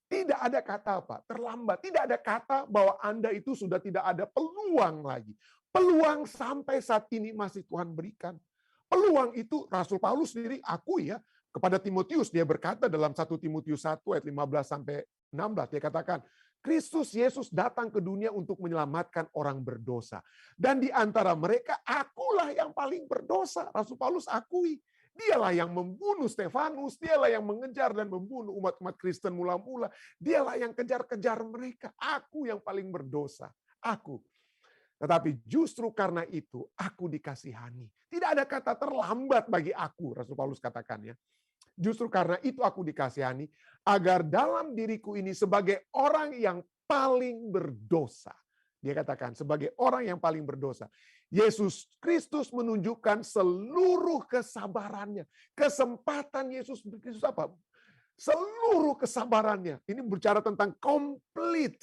tidak ada kata apa? Terlambat. Tidak ada kata bahwa Anda itu sudah tidak ada peluang lagi. Peluang sampai saat ini masih Tuhan berikan. Peluang itu Rasul Paulus sendiri akui ya kepada Timotius. Dia berkata dalam 1 Timotius 1 ayat 15 sampai 16. Dia katakan, Kristus Yesus datang ke dunia untuk menyelamatkan orang berdosa. Dan di antara mereka, akulah yang paling berdosa. Rasul Paulus akui. Dialah yang membunuh Stefanus. Dialah yang mengejar dan membunuh umat-umat Kristen mula-mula. Dialah yang kejar-kejar mereka. Aku yang paling berdosa. Aku. Tetapi justru karena itu, aku dikasihani. Tidak ada kata terlambat bagi aku, Rasul Paulus katakan ya. Justru karena itu aku dikasihani, agar dalam diriku ini sebagai orang yang paling berdosa. Dia katakan, sebagai orang yang paling berdosa. Yesus Kristus menunjukkan seluruh kesabarannya. Kesempatan Yesus Kristus apa? Seluruh kesabarannya. Ini bicara tentang komplit.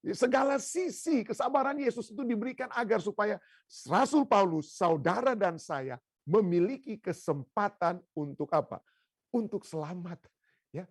Segala sisi kesabaran Yesus itu diberikan agar supaya Rasul Paulus, saudara dan saya, memiliki kesempatan untuk apa? Untuk selamat. Ya,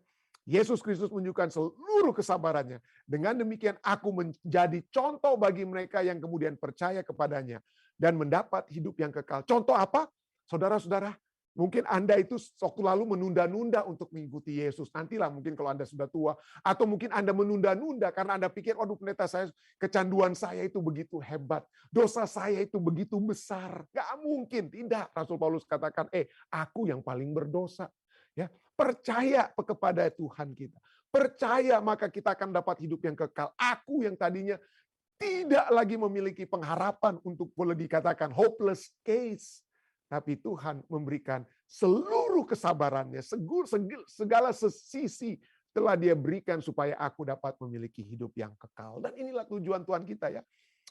Yesus Kristus menunjukkan seluruh kesabarannya. Dengan demikian aku menjadi contoh bagi mereka yang kemudian percaya kepadanya dan mendapat hidup yang kekal. Contoh apa? Saudara-saudara, mungkin Anda itu waktu lalu menunda-nunda untuk mengikuti Yesus. Nantilah mungkin kalau Anda sudah tua. Atau mungkin Anda menunda-nunda karena Anda pikir, aduh pendeta saya, kecanduan saya itu begitu hebat. Dosa saya itu begitu besar. Gak mungkin. Tidak. Rasul Paulus katakan, aku yang paling berdosa. Ya, percaya kepada Tuhan kita. Percaya maka kita akan dapat hidup yang kekal. Aku yang tadinya tidak lagi memiliki pengharapan untuk boleh dikatakan hopeless case. Tapi Tuhan memberikan seluruh kesabarannya, segala sisi telah Dia berikan supaya aku dapat memiliki hidup yang kekal. Dan inilah tujuan Tuhan kita ya.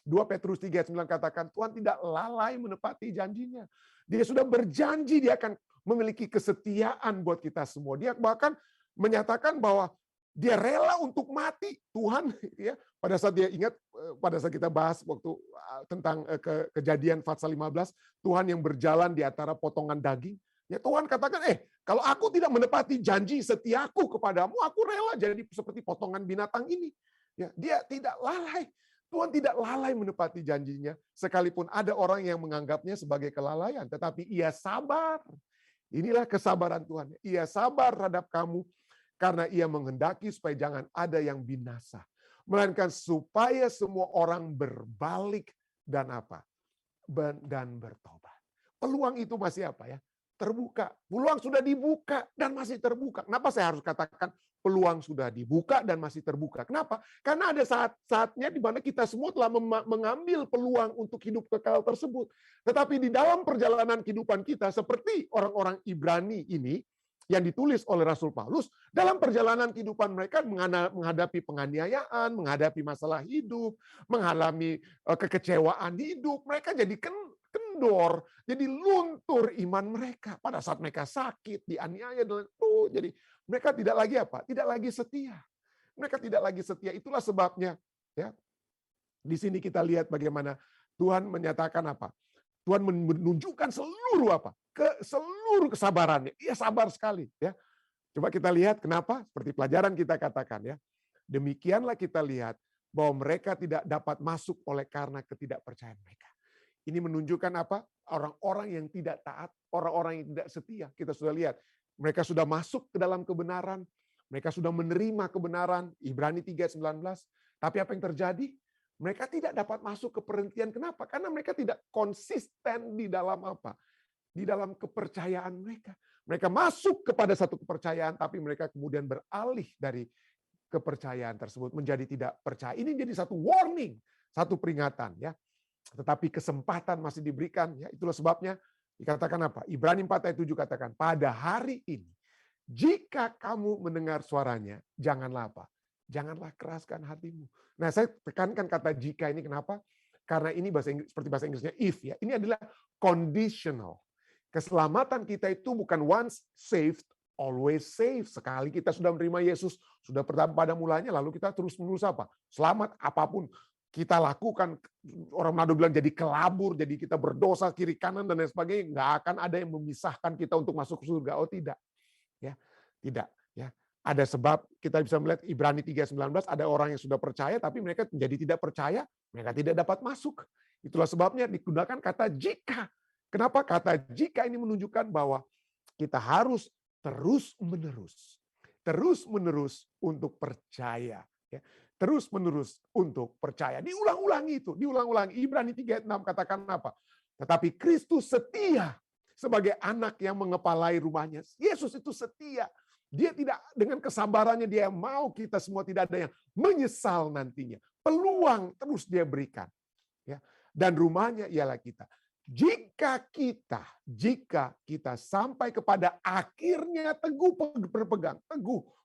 2 Petrus 3:9 katakan Tuhan tidak lalai menepati janjinya. Dia sudah berjanji Dia akan memiliki kesetiaan buat kita semua. Dia bahkan menyatakan bahwa Dia rela untuk mati. Tuhan ya, pada saat Dia ingat, pada saat kita bahas waktu tentang kejadian Fatsal 15, Tuhan yang berjalan di antara potongan daging. Ya Tuhan katakan, kalau aku tidak menepati janji setiaku kepadamu, aku rela jadi seperti potongan binatang ini. Ya, Dia tidak lalai. Tuhan tidak lalai menepati janjinya, sekalipun ada orang yang menganggapnya sebagai kelalaian, tetapi Ia sabar. Inilah kesabaran Tuhan. Ia sabar terhadap kamu karena Ia menghendaki supaya jangan ada yang binasa, melainkan supaya semua orang berbalik dan apa? Dan bertobat. Peluang itu masih apa ya? Terbuka. Peluang sudah dibuka dan masih terbuka. Kenapa saya harus katakan peluang sudah dibuka dan masih terbuka? Kenapa? Karena ada saat-saatnya di mana kita semua telah mengambil peluang untuk hidup kekal tersebut. Tetapi di dalam perjalanan kehidupan kita, seperti orang-orang Ibrani ini, yang ditulis oleh Rasul Paulus, dalam perjalanan kehidupan mereka menghadapi penganiayaan, menghadapi masalah hidup, mengalami kekecewaan hidup, mereka jadi kendor, jadi luntur iman mereka. Pada saat mereka sakit, dianiaya, jadi mereka tidak lagi apa? Tidak lagi setia. Mereka tidak lagi setia. Itulah sebabnya ya. Di sini kita lihat bagaimana Tuhan menyatakan apa? Tuhan menunjukkan seluruh kesabarannya. Ia sabar sekali ya. Coba kita lihat kenapa? Seperti pelajaran kita katakan ya. Demikianlah kita lihat bahwa mereka tidak dapat masuk oleh karena ketidakpercayaan mereka. Ini menunjukkan apa? Orang-orang yang tidak taat, orang-orang yang tidak setia. Kita sudah lihat, mereka sudah masuk ke dalam kebenaran, mereka sudah menerima kebenaran, Ibrani 3:19. Tapi apa yang terjadi? Mereka tidak dapat masuk ke perhentian. Kenapa? Karena mereka tidak konsisten di dalam apa? Di dalam kepercayaan mereka. Mereka masuk kepada satu kepercayaan, tapi mereka kemudian beralih dari kepercayaan tersebut menjadi tidak percaya. Ini jadi satu warning, satu peringatan ya. Tetapi kesempatan masih diberikan ya. Itulah sebabnya dikatakan apa? Ibrani 4:7 katakan, pada hari ini jika kamu mendengar suaranya, janganlah apa? Janganlah keraskan hatimu. Nah, saya tekankan kata jika ini kenapa? Karena ini seperti bahasa Inggrisnya if ya. Ini adalah conditional. Keselamatan kita itu bukan once saved, always saved. Sekali kita sudah menerima Yesus, sudah pertama pada mulanya, lalu kita terus-menerus apa? Selamat apapun kita lakukan, orang Manado bilang jadi kelabur, jadi kita berdosa kiri kanan dan lain sebagainya, nggak akan ada yang memisahkan kita untuk masuk ke surga. Oh tidak, ya tidak, ya. Ada sebab kita bisa melihat Ibrani 3:19 ada orang yang sudah percaya tapi mereka menjadi tidak percaya, mereka tidak dapat masuk. Itulah sebabnya digunakan kata jika. Kenapa kata jika ini menunjukkan bahwa kita harus terus-menerus untuk percaya. terus-menerus untuk percaya. Diulang-ulangi itu, diulang-ulangi. Ibrani 3 ayat 6 katakan apa? Tetapi Kristus setia sebagai anak yang mengepalai rumahnya. Yesus itu setia. Dia tidak, dengan kesabarannya dia mau kita semua tidak ada yang menyesal nantinya. Peluang terus dia berikan. Ya. Dan rumahnya ialah kita. Jika kita sampai kepada akhirnya teguh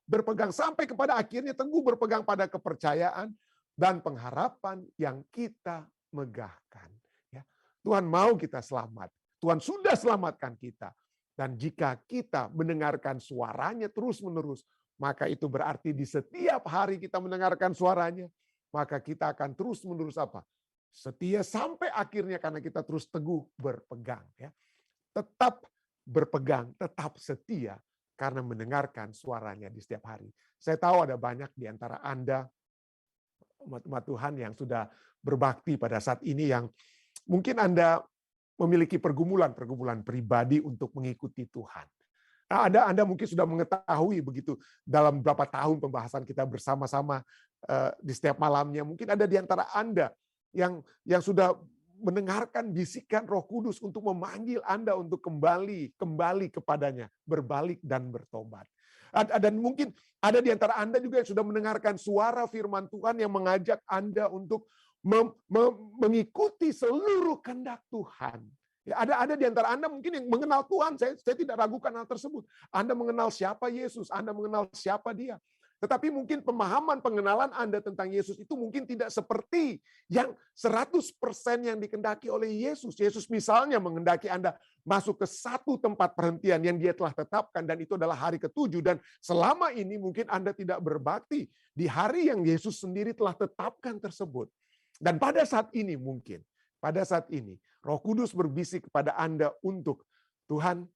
berpegang sampai kepada akhirnya teguh berpegang pada kepercayaan dan pengharapan yang kita megahkan. Ya. Tuhan mau kita selamat. Tuhan sudah selamatkan kita. Dan jika kita mendengarkan suaranya terus-menerus, maka itu berarti di setiap hari kita mendengarkan suaranya, maka kita akan terus-menerus apa? Setia sampai akhirnya karena kita terus teguh berpegang. Ya. Tetap berpegang, tetap setia karena mendengarkan suaranya di setiap hari. Saya tahu ada banyak di antara Anda, umat-umat Tuhan yang sudah berbakti pada saat ini yang mungkin Anda memiliki pergumulan pribadi untuk mengikuti Tuhan. Nah, Anda mungkin sudah mengetahui begitu dalam beberapa tahun pembahasan kita bersama-sama di setiap malamnya. Mungkin ada di antara Anda yang sudah mendengarkan bisikan Roh Kudus untuk memanggil Anda untuk kembali kepadanya, berbalik dan bertobat. Dan mungkin ada di antara Anda juga yang sudah mendengarkan suara firman Tuhan yang mengajak Anda untuk mengikuti seluruh kehendak Tuhan. Ya, ada di antara Anda mungkin yang mengenal Tuhan, saya tidak ragukan hal tersebut. Anda mengenal siapa Yesus, Anda mengenal siapa Dia. Tetapi mungkin pemahaman pengenalan Anda tentang Yesus itu mungkin tidak seperti yang 100% yang dikehendaki oleh Yesus. Yesus misalnya menghendaki Anda masuk ke satu tempat perhentian yang Dia telah tetapkan, dan itu adalah hari ke-7. Dan selama ini mungkin Anda tidak berbakti di hari yang Yesus sendiri telah tetapkan tersebut. Dan pada saat ini mungkin, pada saat ini, Roh Kudus berbisik kepada Anda untuk, Tuhan,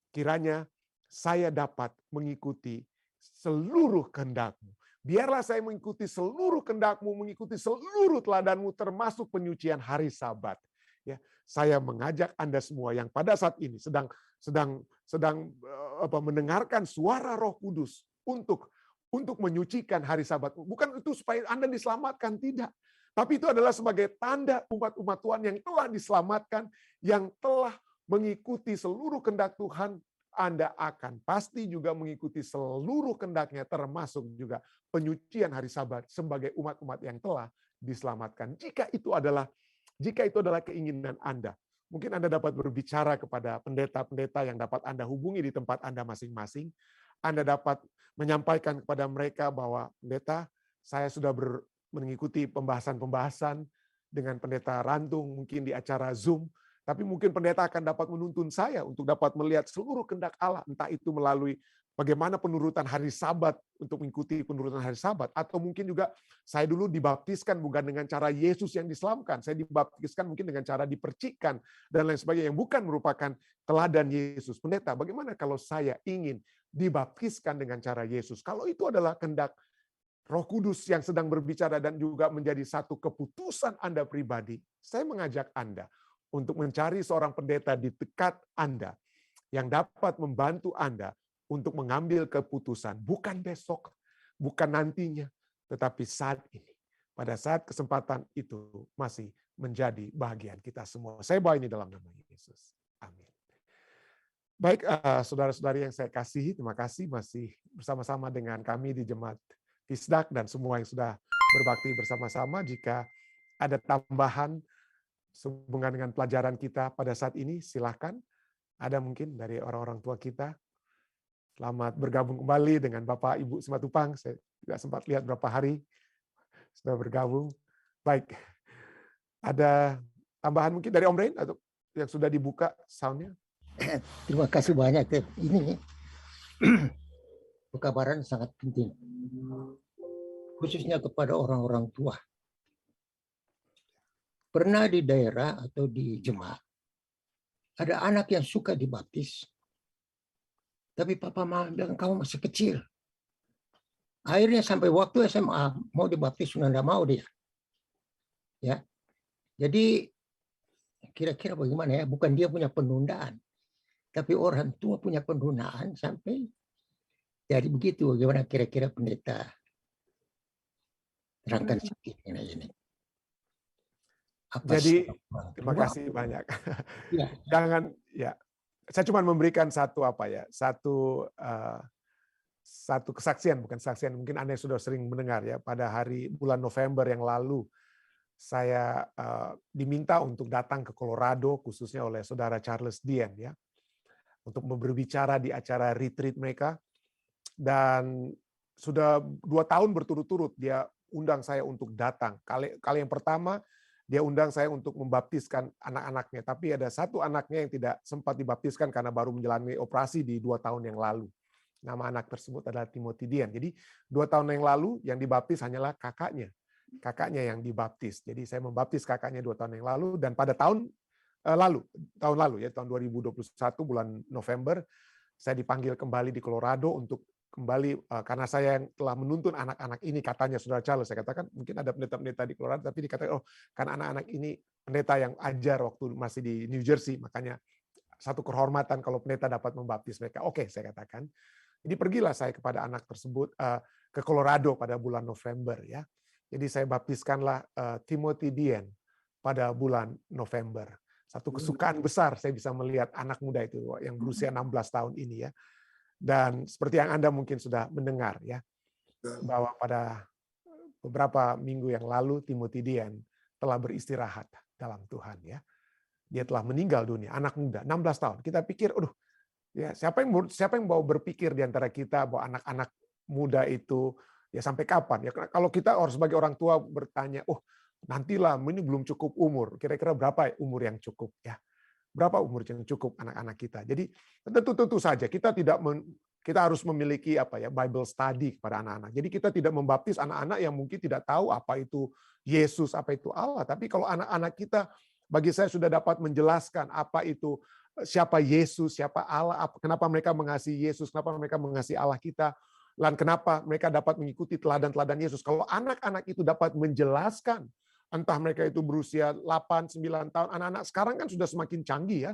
kiranya saya dapat mengikuti seluruh kehendak-Mu. Biarlah saya mengikuti seluruh kehendak-Mu, mengikuti seluruh teladan-Mu, termasuk penyucian hari Sabat. Ya, saya mengajak Anda semua yang pada saat ini sedang mendengarkan suara Roh Kudus untuk menyucikan hari Sabat. Bukan itu supaya Anda diselamatkan, tidak. Tapi itu adalah sebagai tanda umat-umat Tuhan yang telah diselamatkan, yang telah mengikuti seluruh kehendak Tuhan. Anda akan pasti juga mengikuti seluruh kehendak-Nya, termasuk juga penyucian hari Sabat sebagai umat-umat yang telah diselamatkan. Jika itu adalah keinginan Anda, mungkin Anda dapat berbicara kepada pendeta-pendeta yang dapat Anda hubungi di tempat Anda masing-masing. Anda dapat menyampaikan kepada mereka bahwa, pendeta, saya sudah mengikuti pembahasan-pembahasan dengan pendeta Rantung, mungkin di acara Zoom, tapi mungkin pendeta akan dapat menuntun saya untuk dapat melihat seluruh kehendak Allah, entah itu melalui bagaimana penurutan hari Sabat, untuk mengikuti penurutan hari Sabat, atau mungkin juga saya dulu dibaptiskan bukan dengan cara Yesus yang diselamatkan, saya dibaptiskan mungkin dengan cara dipercikkan, dan lain sebagainya, yang bukan merupakan teladan Yesus. Pendeta, bagaimana kalau saya ingin dibaptiskan dengan cara Yesus? Kalau itu adalah kehendak Roh Kudus yang sedang berbicara dan juga menjadi satu keputusan Anda pribadi, saya mengajak Anda untuk mencari seorang pendeta di dekat Anda yang dapat membantu Anda untuk mengambil keputusan, bukan besok, bukan nantinya, tetapi saat ini. Pada saat kesempatan itu masih menjadi bagian kita semua. Saya bawa ini dalam nama Yesus. Amin. Baik, saudara-saudari yang saya kasihi, terima kasih masih bersama-sama dengan kami di Jemaat Fisdak dan semua yang sudah berbakti bersama-sama. Jika ada tambahan sehubungan dengan pelajaran kita pada saat ini, silakan. Ada mungkin dari orang-orang tua kita. Selamat bergabung kembali dengan Bapak Ibu Simatupang. Saya tidak sempat lihat berapa hari sudah bergabung. Baik, ada tambahan mungkin dari Om Rain atau yang sudah dibuka sound-nya? Terima kasih banyak. Ini pekabaran sangat penting, khususnya kepada orang-orang tua. Pernah di daerah atau di jemaat, ada anak yang suka dibaptis, tapi papa mama bilang kamu masih kecil. Akhirnya sampai waktu SMA mau dibaptis sudah tidak mau dia. Ya, jadi kira-kira bagaimana ya? Bukan dia punya penundaan, tapi orang tua punya penundaan sampai jadi begitu. Bagaimana kira-kira pendeta terangkan sedikit mengenai ini. Apa Jadi sikap orang terima tua? kasih banyak. Ya, Jangan ya. Saya cuma memberikan satu satu kesaksian, bukan kesaksian, mungkin Anda sudah sering mendengar ya, pada hari bulan November yang lalu saya diminta untuk datang ke Colorado, khususnya oleh saudara Charles Dien ya, untuk berbicara di acara retreat mereka. Dan sudah 2 tahun berturut-turut dia undang saya untuk datang. Kali yang pertama dia undang saya untuk membaptiskan anak-anaknya, tapi ada satu anaknya yang tidak sempat dibaptiskan karena baru menjalani operasi di 2 tahun yang lalu. Nama anak tersebut adalah Timothy Dian. Jadi 2 tahun yang lalu yang dibaptis hanyalah kakaknya yang dibaptis. Jadi saya membaptis kakaknya 2 tahun yang lalu, dan pada tahun lalu ya, tahun 2021 bulan November, saya dipanggil kembali di Colorado untuk kembali karena saya yang telah menuntun anak-anak ini, katanya saudara Charles. Saya katakan mungkin ada pendeta-pendeta di Colorado, tapi dikatakan kan anak-anak ini pendeta yang ajar waktu masih di New Jersey, makanya satu kehormatan kalau pendeta dapat membaptis mereka. Oke, saya katakan. Jadi pergilah saya kepada anak tersebut ke Colorado pada bulan November ya. Jadi saya baptiskanlah Timothy Dien pada bulan November. Satu kesukaan besar saya bisa melihat anak muda itu yang berusia 16 tahun ini ya. Dan seperti yang Anda mungkin sudah mendengar ya, bahwa pada beberapa minggu yang lalu Timothy Dien telah beristirahat dalam Tuhan ya. Dia telah meninggal dunia, anak muda 16 tahun. Kita pikir, aduh, ya siapa yang mau berpikir di antara kita bahwa anak-anak muda itu ya sampai kapan ya, kalau kita sebagai orang tua bertanya, nantilah ini belum cukup umur, kira-kira berapa umur yang cukup ya, berapa umur yang cukup anak-anak kita. Jadi tentu saja kita harus memiliki Bible study kepada anak-anak. Jadi kita tidak membaptis anak-anak yang mungkin tidak tahu apa itu Yesus, apa itu Allah. Tapi kalau anak-anak kita, bagi saya sudah dapat menjelaskan apa itu, siapa Yesus, siapa Allah, kenapa mereka mengasihi Yesus, kenapa mereka mengasihi Allah kita, dan kenapa mereka dapat mengikuti teladan-teladan Yesus. Kalau anak-anak itu dapat menjelaskan, entah mereka itu berusia 8, 9 tahun, anak-anak sekarang kan sudah semakin canggih ya,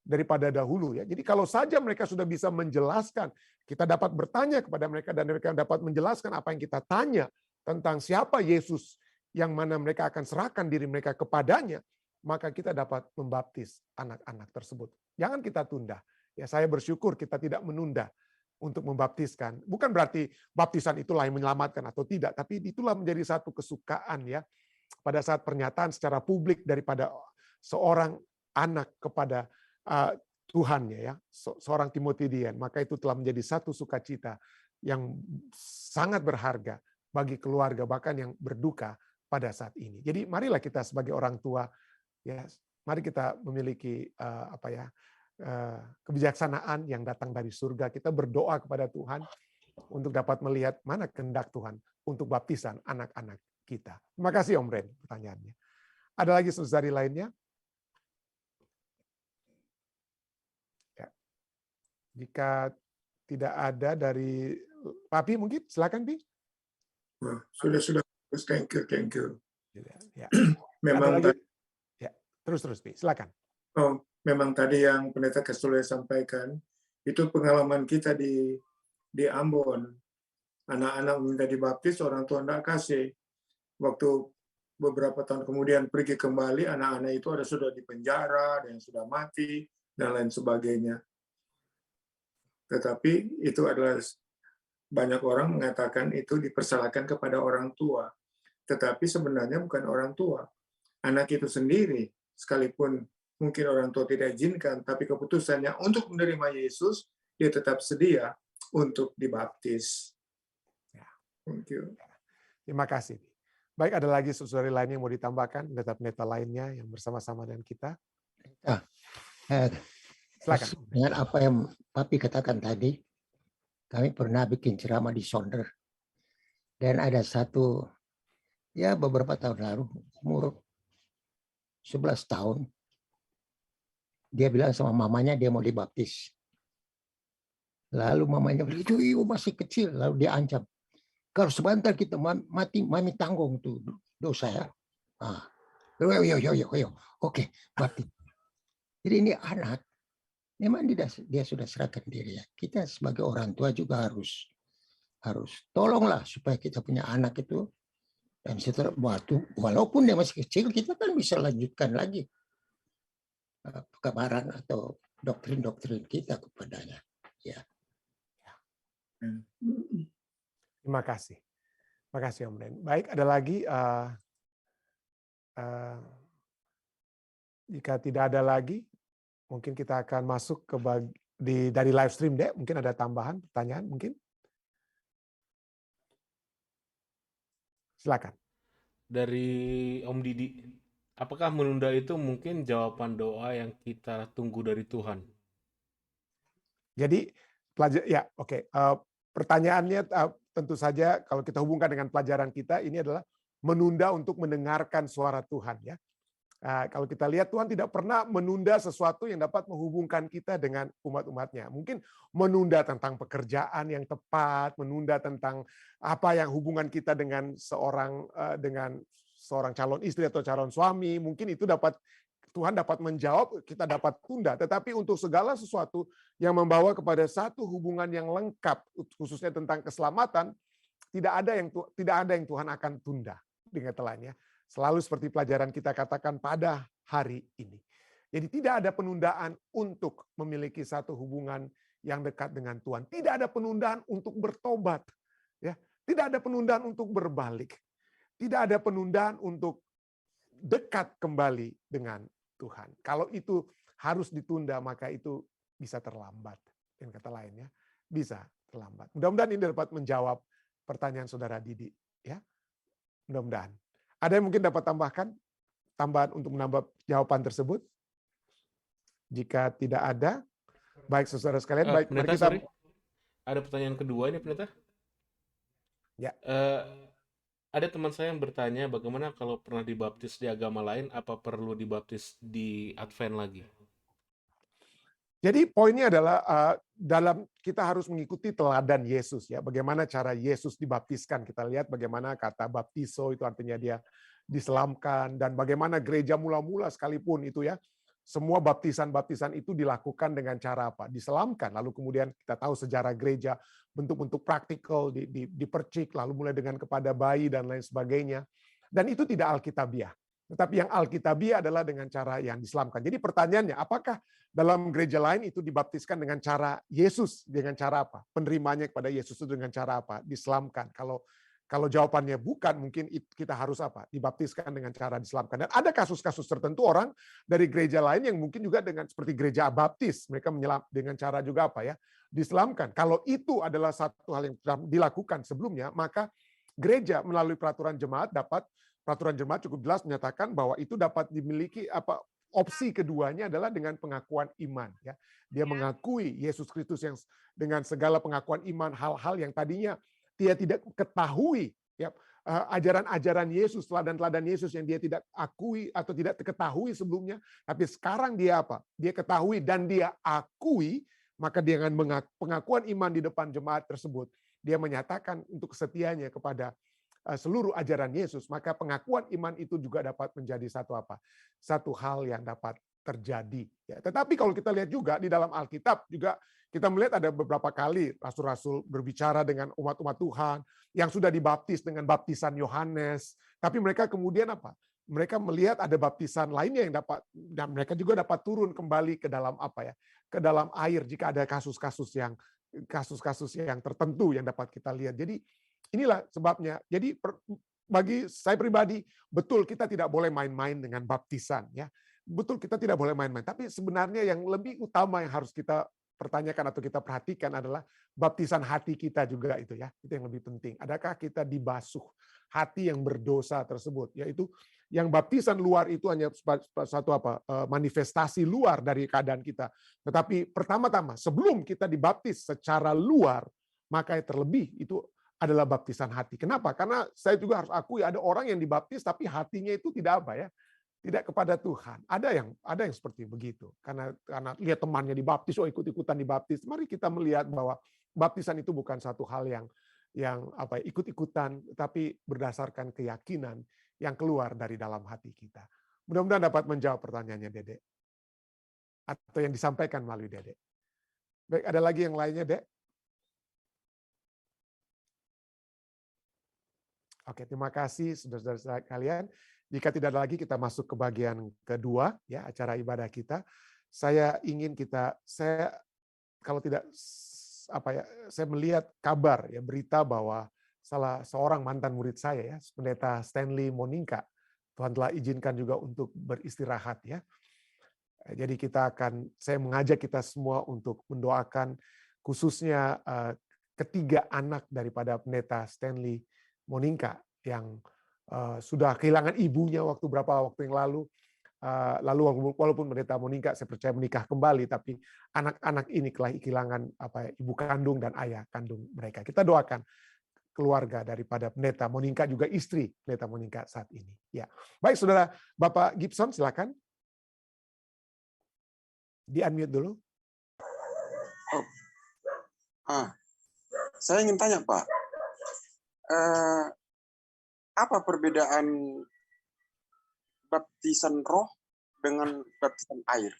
daripada dahulu ya. Jadi kalau saja mereka sudah bisa menjelaskan, kita dapat bertanya kepada mereka dan mereka dapat menjelaskan apa yang kita tanya tentang siapa Yesus yang mana mereka akan serahkan diri mereka kepadanya, maka kita dapat membaptis anak-anak tersebut. Jangan kita tunda. Ya, saya bersyukur kita tidak menunda untuk membaptiskan. Bukan berarti baptisan itulah yang menyelamatkan atau tidak, tapi itulah menjadi satu kesukaan ya pada saat pernyataan secara publik daripada seorang anak kepada Tuhannya ya, seorang Timothy Dien. Maka itu telah menjadi satu sukacita yang sangat berharga bagi keluarga bahkan yang berduka pada saat ini. Jadi marilah kita sebagai orang tua ya, mari kita memiliki kebijaksanaan yang datang dari surga. Kita berdoa kepada Tuhan untuk dapat melihat mana kehendak Tuhan untuk baptisan anak-anak kita. Terima kasih Om Ren pertanyaannya. Ada lagi saudari lainnya? Ya. Jika tidak ada dari Papi mungkin silakan Pi. Sudah. Thank you. Ya. Memang Terus Pi, silakan. Memang tadi yang Pendeta Kastule sampaikan, itu pengalaman kita di Ambon. Anak-anak minta dibaptis, orang tua tidak kasih. Waktu beberapa tahun kemudian pergi kembali, anak-anak itu sudah di penjara, ada yang sudah mati, dan lain sebagainya. Tetapi itu adalah, banyak orang mengatakan itu dipersalahkan kepada orang tua. Tetapi sebenarnya bukan orang tua. Anak itu sendiri, sekalipun mungkin orang tua tidak izinkan, tapi keputusannya untuk menerima Yesus, dia tetap sedia untuk dibaptis. Thank you. Terima kasih. Baik, ada lagi saudari lain yang mau ditambahkan, pendeta-pendeta lainnya yang bersama-sama dengan kita? Silakan. Dengan apa yang Papi katakan tadi, kami pernah bikin ceramah di Sonder. Dan ada satu, ya beberapa tahun lalu, umur 11 tahun, dia bilang sama mamanya dia mau dibaptis. Lalu mamanya bilang, itu masih kecil. Lalu dia ancam, kalau sebentar kita mati, mami tanggung tuh dosa ya. Yo. Oke, baptis. Jadi ini anak, memang dia sudah serahkan diri ya. Kita sebagai orang tua juga harus tolonglah supaya kita punya anak itu Dan setelah walaupun dia masih kecil, kita kan bisa lanjutkan lagi kebenaran atau doktrin-doktrin kita kepadanya. Ya. Terima kasih. Terima kasih Om Den. Baik, ada lagi jika tidak ada lagi, mungkin kita akan masuk ke dari live stream deh. Mungkin ada tambahan pertanyaan mungkin. Silakan. Dari Om Didi, apakah menunda itu mungkin jawaban doa yang kita tunggu dari Tuhan? Jadi ya oke. Pertanyaannya tentu saja kalau kita hubungkan dengan pelajaran kita ini adalah menunda untuk mendengarkan suara Tuhan ya. Kalau kita lihat Tuhan tidak pernah menunda sesuatu yang dapat menghubungkan kita dengan umat-umatnya. Mungkin menunda tentang pekerjaan yang tepat, menunda tentang apa yang hubungan kita dengan seorang calon istri atau calon suami. Mungkin itu Tuhan dapat menjawab, kita dapat tunda. Tetapi untuk segala sesuatu yang membawa kepada satu hubungan yang lengkap, khususnya tentang keselamatan, tidak ada yang Tuhan akan tunda. Dengan telahnya. Selalu seperti pelajaran kita katakan pada hari ini. Jadi tidak ada penundaan untuk memiliki satu hubungan yang dekat dengan Tuhan. Tidak ada penundaan untuk bertobat. Ya, tidak ada penundaan untuk berbalik. Tidak ada penundaan untuk dekat kembali dengan Tuhan. Kalau itu harus ditunda, maka itu bisa terlambat. Dengan kata lainnya, bisa terlambat. Mudah-mudahan ini dapat menjawab pertanyaan Saudara Didi. Ya, mudah-mudahan. Ada yang mungkin dapat tambahan untuk menambah jawaban tersebut? Jika tidak ada, baik saudara sekalian, baik mari Pendeta, kita. sorry. Ada pertanyaan kedua ini, Pendeta. Ya. Ada teman saya yang bertanya, bagaimana kalau pernah dibaptis di agama lain, apa perlu dibaptis di Advent lagi? Jadi poinnya adalah dalam kita harus mengikuti teladan Yesus ya. Bagaimana cara Yesus dibaptiskan. Kita lihat bagaimana kata baptiso itu artinya dia diselamkan, dan bagaimana gereja mula-mula sekalipun itu ya. Semua baptisan-baptisan itu dilakukan dengan cara apa? Diselamkan. Lalu kemudian kita tahu sejarah gereja, bentuk-bentuk praktikal dipercik, lalu mulai dengan kepada bayi dan lain sebagainya. Dan itu tidak alkitabiah. Tetapi yang alkitabiah adalah dengan cara yang diselamkan. Jadi pertanyaannya, apakah dalam gereja lain itu dibaptiskan dengan cara Yesus? Dengan cara apa? Penerimanya kepada Yesus itu dengan cara apa? Diselamkan. Kalau jawabannya bukan, mungkin kita harus apa? Dibaptiskan dengan cara diselamkan. Dan ada kasus-kasus tertentu orang dari gereja lain yang mungkin juga dengan seperti gereja baptis, mereka menyelam dengan cara juga apa ya? Diselamkan. Kalau itu adalah satu hal yang dilakukan sebelumnya, maka gereja melalui peraturan jemaat cukup jelas menyatakan bahwa itu dapat dimiliki opsi keduanya adalah dengan pengakuan iman ya. Dia mengakui Yesus Kristus yang dengan segala pengakuan iman, hal-hal yang tadinya dia tidak ketahui ya, ajaran-ajaran Yesus, teladan-teladan Yesus yang dia tidak akui atau tidak ketahui sebelumnya, tapi sekarang dia apa? Dia ketahui dan dia akui, maka dengan pengakuan iman di depan jemaat tersebut, dia menyatakan untuk kesetiaannya kepada seluruh ajaran Yesus, maka pengakuan iman itu juga dapat menjadi satu hal yang dapat terjadi. Ya, tetapi kalau kita lihat juga di dalam Alkitab juga kita melihat ada beberapa kali rasul-rasul berbicara dengan umat-umat Tuhan yang sudah dibaptis dengan baptisan Yohanes, tapi mereka kemudian apa? Mereka melihat ada baptisan lainnya yang dapat, dan mereka juga dapat turun kembali ke dalam apa ya? Ke dalam air jika ada kasus-kasus yang tertentu yang dapat kita lihat. Jadi inilah sebabnya. Jadi bagi saya pribadi, betul kita tidak boleh main-main dengan baptisan ya. Betul kita tidak boleh main-main, tapi sebenarnya yang lebih utama yang harus kita pertanyakan atau kita perhatikan adalah baptisan hati kita juga itu ya. Itu yang lebih penting. Adakah kita dibasuh hati yang berdosa tersebut? Yaitu yang baptisan luar itu hanya satu manifestasi luar dari keadaan kita. Tetapi pertama-tama sebelum kita dibaptis secara luar, maka terlebih itu adalah baptisan hati. Kenapa? Karena saya juga harus akui ada orang yang dibaptis tapi hatinya itu tidak apa ya, tidak kepada Tuhan. Ada yang seperti begitu. Karena lihat temannya dibaptis, ikut-ikutan dibaptis. Mari kita melihat bahwa baptisan itu bukan satu hal yang ikut-ikutan, tapi berdasarkan keyakinan yang keluar dari dalam hati kita. Mudah-mudahan dapat menjawab pertanyaannya Dede. Atau yang disampaikan melalui Dede. Baik, ada lagi yang lainnya, Dek? Oke, terima kasih saudara-saudara kalian. Jika tidak ada lagi, kita masuk ke bagian kedua ya acara ibadah kita. Saya kalau tidak saya melihat kabar ya, berita bahwa salah seorang mantan murid saya ya, Pendeta Stanley Moninga, Tuhan telah izinkan juga untuk beristirahat ya. Jadi saya mengajak kita semua untuk mendoakan khususnya ketiga anak daripada Pendeta Stanley Moninga yang sudah kehilangan ibunya beberapa waktu yang lalu. Lalu walaupun Pendeta Moninga saya percaya menikah kembali, tapi anak-anak ini kehilangan ibu kandung dan ayah kandung mereka. Kita doakan keluarga daripada Pendeta Moninga, juga istri Pendeta Moninga saat ini. Ya, baik saudara, Bapak Gibson silakan. Di-unmute dulu. Saya ingin tanya Pak, apa perbedaan baptisan roh dengan baptisan air?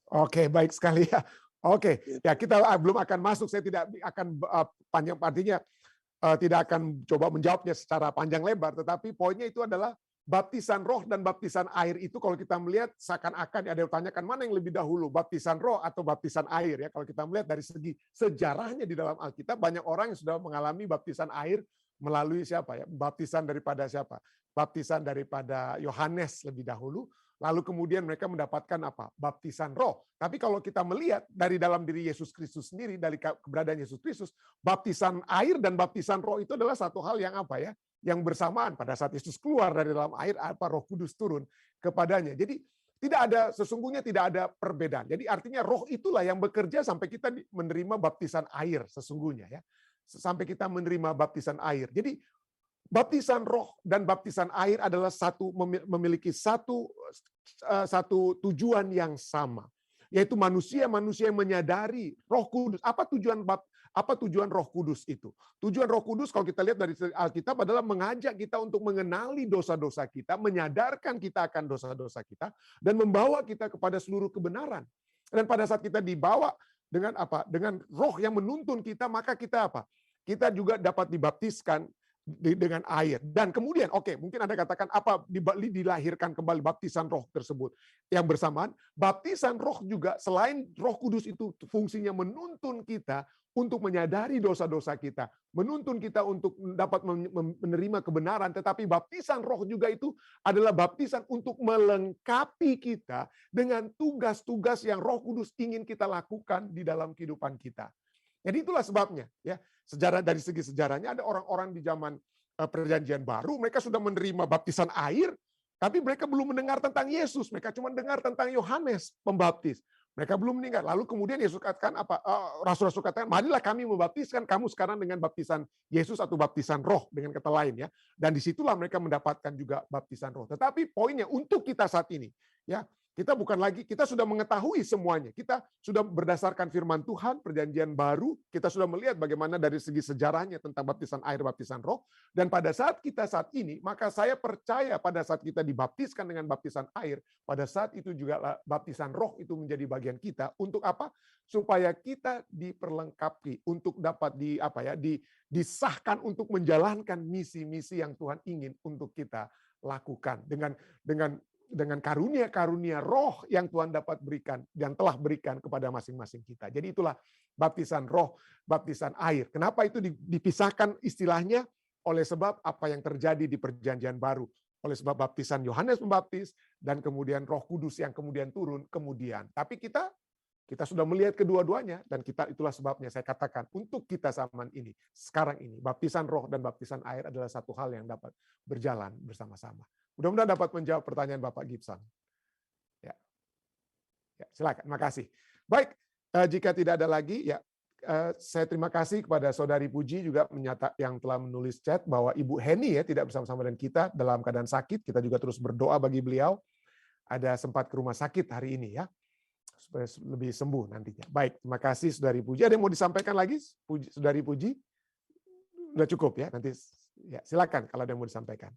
Oke, baik sekali ya. Oke, ya kita belum akan masuk, saya tidak akan panjang, artinya tidak akan coba menjawabnya secara panjang lebar, tetapi poinnya itu adalah baptisan roh dan baptisan air itu kalau kita melihat seakan-akan ada yang tanyakan mana yang lebih dahulu, baptisan roh atau baptisan air ya. Kalau kita melihat dari segi sejarahnya di dalam Alkitab, banyak orang yang sudah mengalami baptisan air melalui siapa ya? Baptisan daripada siapa? Baptisan daripada Yohanes lebih dahulu, lalu kemudian mereka mendapatkan apa? Baptisan roh. Tapi kalau kita melihat dari dalam diri Yesus Kristus sendiri, dari keberadaan Yesus Kristus, baptisan air dan baptisan roh itu adalah satu hal yang apa ya? Yang bersamaan. Pada saat Yesus keluar dari dalam air, Roh Kudus turun kepadanya. Jadi sesungguhnya tidak ada perbedaan. Jadi artinya roh itulah yang bekerja sampai kita menerima baptisan air sesungguhnya ya. Sampai kita menerima baptisan air. Jadi baptisan roh dan baptisan air adalah memiliki satu tujuan yang sama, yaitu manusia yang menyadari Roh Kudus. Apa tujuan Roh Kudus itu? Tujuan Roh Kudus kalau kita lihat dari Alkitab adalah mengajak kita untuk mengenali dosa-dosa kita, menyadarkan kita akan dosa-dosa kita, dan membawa kita kepada seluruh kebenaran. Dan pada saat kita dibawa dengan apa? Dengan roh yang menuntun kita, maka kita apa? Kita juga dapat dibaptiskan dengan air. Dan kemudian, mungkin Anda katakan apa dilahirkan kembali baptisan roh tersebut. Yang bersamaan, baptisan roh juga selain Roh Kudus itu fungsinya menuntun kita untuk menyadari dosa-dosa kita, menuntun kita untuk dapat menerima kebenaran, tetapi baptisan roh juga itu adalah baptisan untuk melengkapi kita dengan tugas-tugas yang Roh Kudus ingin kita lakukan di dalam kehidupan kita. Jadi itulah sebabnya ya. Dari segi sejarahnya ada orang-orang di zaman Perjanjian Baru, mereka sudah menerima baptisan air, tapi mereka belum mendengar tentang Yesus. Mereka cuma dengar tentang Yohanes Pembaptis. Mereka belum mendengar. Lalu kemudian Yesus katakan rasul-rasul katakan, marilah kami membaptiskan kamu sekarang dengan baptisan Yesus atau baptisan roh dengan kata lain ya. Dan disitulah mereka mendapatkan juga baptisan roh. Tetapi poinnya untuk kita saat ini ya, kita sudah mengetahui semuanya. Kita sudah berdasarkan firman Tuhan, Perjanjian Baru, kita sudah melihat bagaimana dari segi sejarahnya tentang baptisan air, baptisan roh. Dan pada saat kita saat ini, maka saya percaya pada saat kita dibaptiskan dengan baptisan air, pada saat itu juga baptisan roh itu menjadi bagian kita. Untuk apa? Supaya kita diperlengkapi untuk dapat disahkan untuk menjalankan misi-misi yang Tuhan ingin untuk kita lakukan dengan karunia-karunia roh yang Tuhan dapat berikan, yang telah berikan kepada masing-masing kita. Jadi itulah baptisan roh, baptisan air. Kenapa itu dipisahkan istilahnya? Oleh sebab apa yang terjadi di Perjanjian Baru. Oleh sebab baptisan Yohanes Pembaptis, dan kemudian Roh Kudus yang kemudian turun kemudian. Tapi kita sudah melihat kedua-duanya, dan itulah sebabnya saya katakan, untuk kita zaman ini, sekarang ini, baptisan roh dan baptisan air adalah satu hal yang dapat berjalan bersama-sama. Mudah-mudahan dapat menjawab pertanyaan Bapak Gibson. Ya, silakan. Terima kasih. Baik, jika tidak ada lagi, ya saya terima kasih kepada Saudari Puji juga yang telah menulis chat bahwa Ibu Heni ya tidak bersama-sama dengan kita dalam keadaan sakit. Kita juga terus berdoa bagi beliau. Ada sempat ke rumah sakit hari ini ya, supaya lebih sembuh nantinya. Baik, terima kasih Saudari Puji. Ada yang mau disampaikan lagi, Saudari Puji? Sudah cukup ya. Nanti ya silakan kalau ada yang mau disampaikan.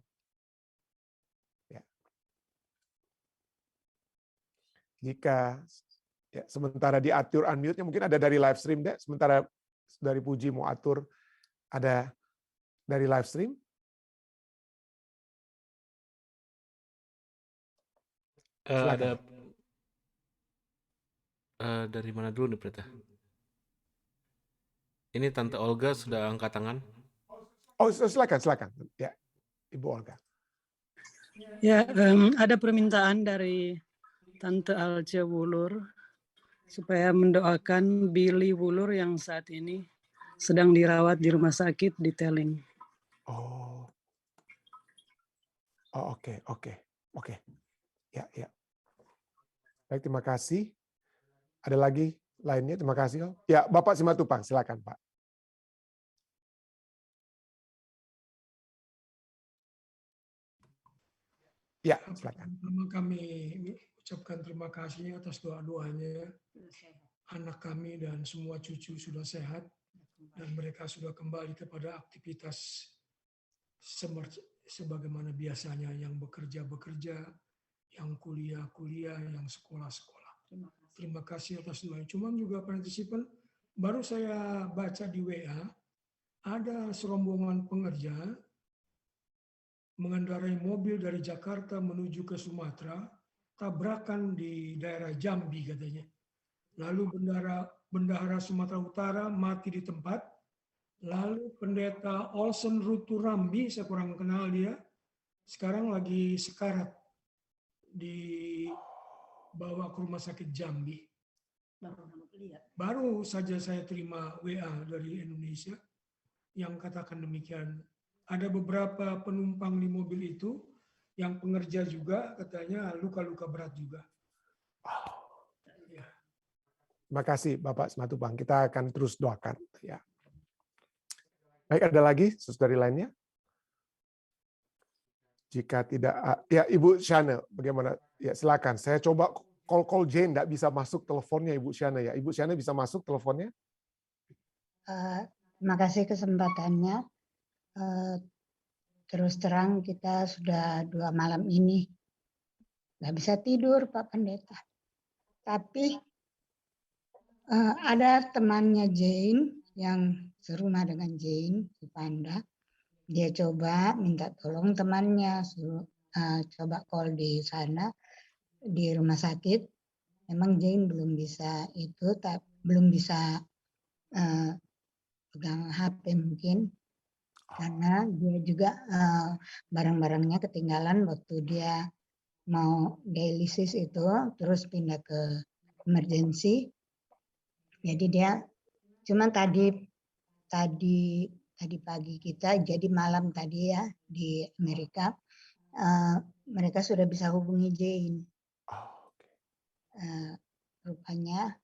Jika ya, sementara diatur unmute-nya, mungkin ada dari live stream deh. Sementara dari Puji mau atur, ada dari live stream. Silakan. Ada dari mana dulu nih, Pendeta? Ini Tante Olga sudah angkat tangan. Oh, silakan. Ya, Ibu Olga. Ya, ada permintaan dari Tante Alce Wulur supaya mendoakan Billy Wulur yang saat ini sedang dirawat di rumah sakit di Telling. Oh, oke. Ya. Baik, terima kasih. Ada lagi lainnya? Terima kasih. Ya, Bapak Simatupang, silakan, Pak. Ya, silakan. Pertama kami ucapkan terima kasih atas doa-doanya. Anak kami dan semua cucu sudah sehat dan mereka sudah kembali kepada aktivitas sebagaimana biasanya, yang bekerja, yang kuliah, yang sekolah. Terima kasih atas doanya. Cuma juga partisipan, baru saya baca di WA, ada serombongan pengerja mengendarai mobil dari Jakarta menuju ke Sumatera, tabrakan di daerah Jambi katanya. Lalu bendahara Sumatera Utara mati di tempat. Lalu pendeta Olsen Ruturambi, saya kurang kenal dia, sekarang lagi sekarat dibawa ke rumah sakit Jambi. Baru saja saya terima WA dari Indonesia yang katakan demikian. Ada beberapa penumpang di mobil itu yang pengerja juga, katanya luka-luka berat juga. Ya. Terima kasih, Bapak Simatupang. Kita akan terus doakan. Ya. Baik, ada lagi saudari lainnya? Jika tidak, ya Ibu Shana, bagaimana? Ya, silakan. Saya coba call Jane, tidak bisa masuk teleponnya Ibu Shana ya. Ibu Shana bisa masuk teleponnya? Terima kasih kesempatannya. Terus terang kita sudah 2 malam ini nggak bisa tidur, Pak Pendeta. Tapi ada temannya Jane yang serumah dengan Jane, si Panda. Dia coba minta tolong temannya, coba call di sana, di rumah sakit. Memang Jane belum bisa belum bisa pegang HP mungkin. Karena dia juga barang-barangnya ketinggalan waktu dia mau dialisis itu, terus pindah ke emergency. Jadi dia cuma tadi pagi kita, jadi malam tadi ya di Amerika, mereka sudah bisa hubungi Jane. Rupanya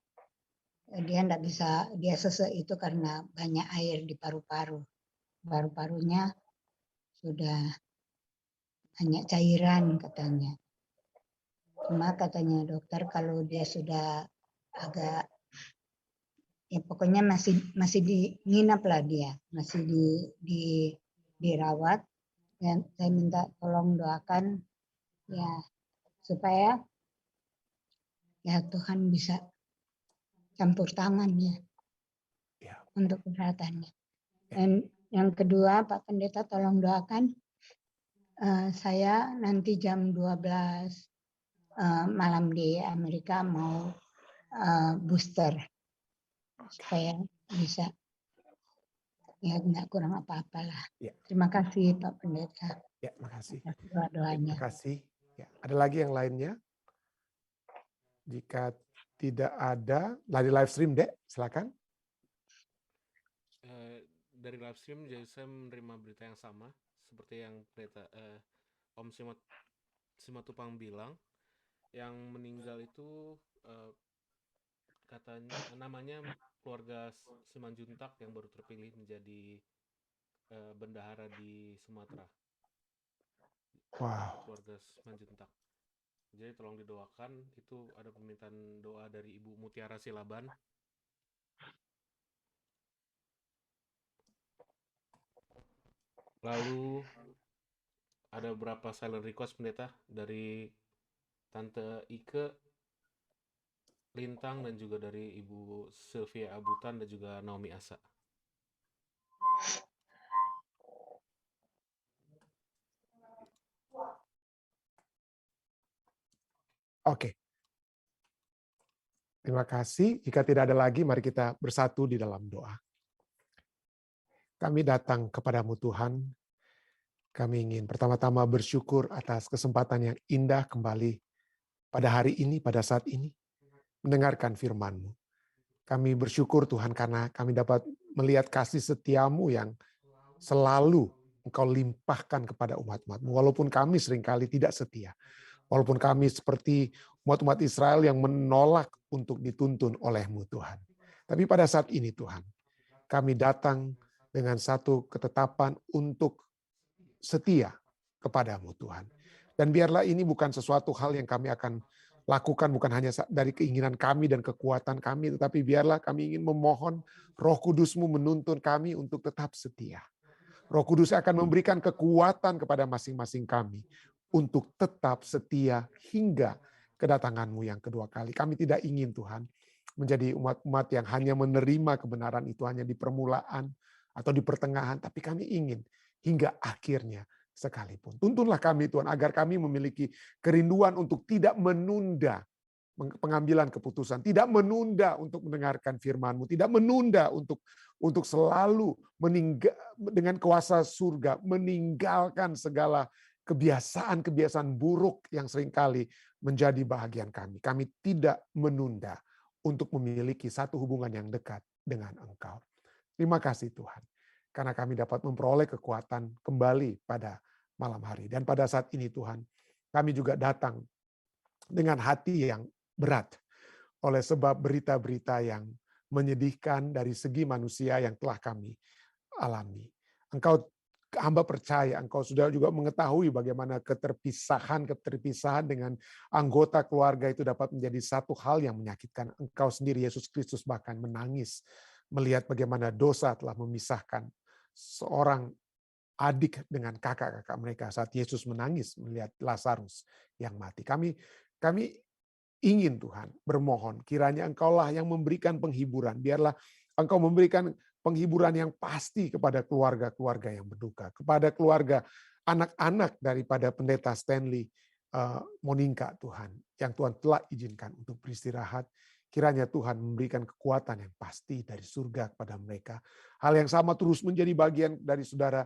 dia enggak bisa, dia sesek itu karena banyak air di paru-paru. Paru-parunya sudah banyak cairan katanya. Cuma katanya dokter kalau dia sudah agak, ya pokoknya masih nginap lah dia, masih dirawat. Dan saya minta tolong doakan ya supaya ya Tuhan bisa campur tangan ya untuk kesehatannya. Dan yang kedua, Pak Pendeta tolong doakan saya nanti jam 12 malam di Amerika mau booster supaya bisa ya nggak kurang apa-apalah. Ya. Terima kasih Pak Pendeta. Ya, makasih. Doa-doanya. Terima kasih. Ya, ada lagi yang lainnya? Jika tidak ada, dari live stream, Dek, silakan. Dari live stream, jadi saya menerima berita yang sama seperti yang Om Simatupang bilang, yang meninggal itu katanya namanya keluarga Simanjuntak yang baru terpilih menjadi bendahara di Sumatera. Wow. Keluarga Simanjuntak. Jadi tolong didoakan, itu ada permintaan doa dari Ibu Mutiara Silaban. Lalu ada beberapa silent request pendeta dari Tante Ike Lintang dan juga dari Ibu Sylvia Abutan dan juga Naomi Asa. Oke. Terima kasih. Jika tidak ada lagi, mari kita bersatu di dalam doa. Kami datang kepadamu Tuhan. Kami ingin pertama-tama bersyukur atas kesempatan yang indah kembali pada hari ini, pada saat ini, mendengarkan firman-Mu. Kami bersyukur Tuhan karena kami dapat melihat kasih setiamu yang selalu Engkau limpahkan kepada umat-umat-Mu. Walaupun kami seringkali tidak setia. Walaupun kami seperti umat-umat Israel yang menolak untuk dituntun oleh-Mu Tuhan. Tapi pada saat ini Tuhan, kami datang dengan satu ketetapan untuk setia kepadamu Tuhan. Dan biarlah ini bukan sesuatu hal yang kami akan lakukan bukan hanya dari keinginan kami dan kekuatan kami, tetapi biarlah kami ingin memohon Roh Kudus-Mu menuntun kami untuk tetap setia. Roh Kudus akan memberikan kekuatan kepada masing-masing kami untuk tetap setia hingga kedatangan-Mu yang kedua kali. Kami tidak ingin Tuhan menjadi umat-umat yang hanya menerima kebenaran itu hanya di permulaan atau di pertengahan, tapi kami ingin hingga akhirnya sekalipun. Tuntunlah kami Tuhan agar kami memiliki kerinduan untuk tidak menunda pengambilan keputusan, tidak menunda untuk mendengarkan firman-Mu, tidak menunda untuk selalu dengan kuasa surga meninggalkan segala kebiasaan-kebiasaan buruk yang seringkali menjadi bahagian kami. Kami tidak menunda untuk memiliki satu hubungan yang dekat dengan Engkau. Terima kasih Tuhan, karena kami dapat memperoleh kekuatan kembali pada malam hari. Dan pada saat ini Tuhan, kami juga datang dengan hati yang berat oleh sebab berita-berita yang menyedihkan dari segi manusia yang telah kami alami. Engkau hamba percaya Engkau sudah juga mengetahui bagaimana keterpisahan dengan anggota keluarga itu dapat menjadi satu hal yang menyakitkan. Engkau sendiri Yesus Kristus bahkan menangis melihat bagaimana dosa telah memisahkan seorang adik dengan kakak-kakak mereka saat Yesus menangis melihat Lazarus yang mati. Kami ingin Tuhan bermohon kiranya Engkaulah yang memberikan penghiburan. Biarlah Engkau memberikan penghiburan yang pasti kepada keluarga-keluarga yang berduka, kepada keluarga anak-anak daripada pendeta Stanley Moninga Tuhan, yang Tuhan telah izinkan untuk beristirahat. Kiranya Tuhan memberikan kekuatan yang pasti dari surga kepada mereka. Hal yang sama terus menjadi bagian dari saudara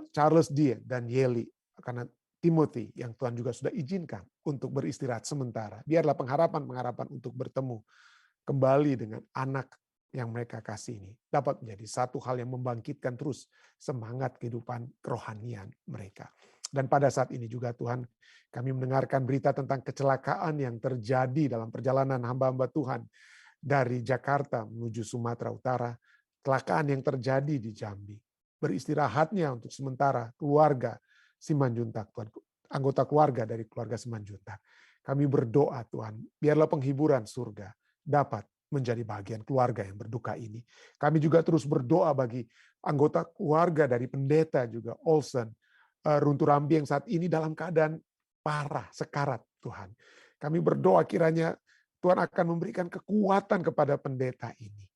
Charles D. dan Yeli, karena Timothy yang Tuhan juga sudah izinkan untuk beristirahat sementara. Biarlah pengharapan-pengharapan untuk bertemu kembali dengan anak yang mereka kasih ini dapat menjadi satu hal yang membangkitkan terus semangat kehidupan kerohanian mereka. Dan pada saat ini juga Tuhan, kami mendengarkan berita tentang kecelakaan yang terjadi dalam perjalanan hamba-hamba Tuhan dari Jakarta menuju Sumatera Utara, kecelakaan yang terjadi di Jambi. Beristirahatnya untuk sementara keluarga Simanjuntak, Tuhan, anggota keluarga dari keluarga Simanjuntak. Kami berdoa Tuhan, biarlah penghiburan surga dapat menjadi bagian keluarga yang berduka ini. Kami juga terus berdoa bagi anggota keluarga dari pendeta juga Olsen Runturambi yang saat ini dalam keadaan parah, sekarat Tuhan. Kami berdoa kiranya Tuhan akan memberikan kekuatan kepada pendeta ini.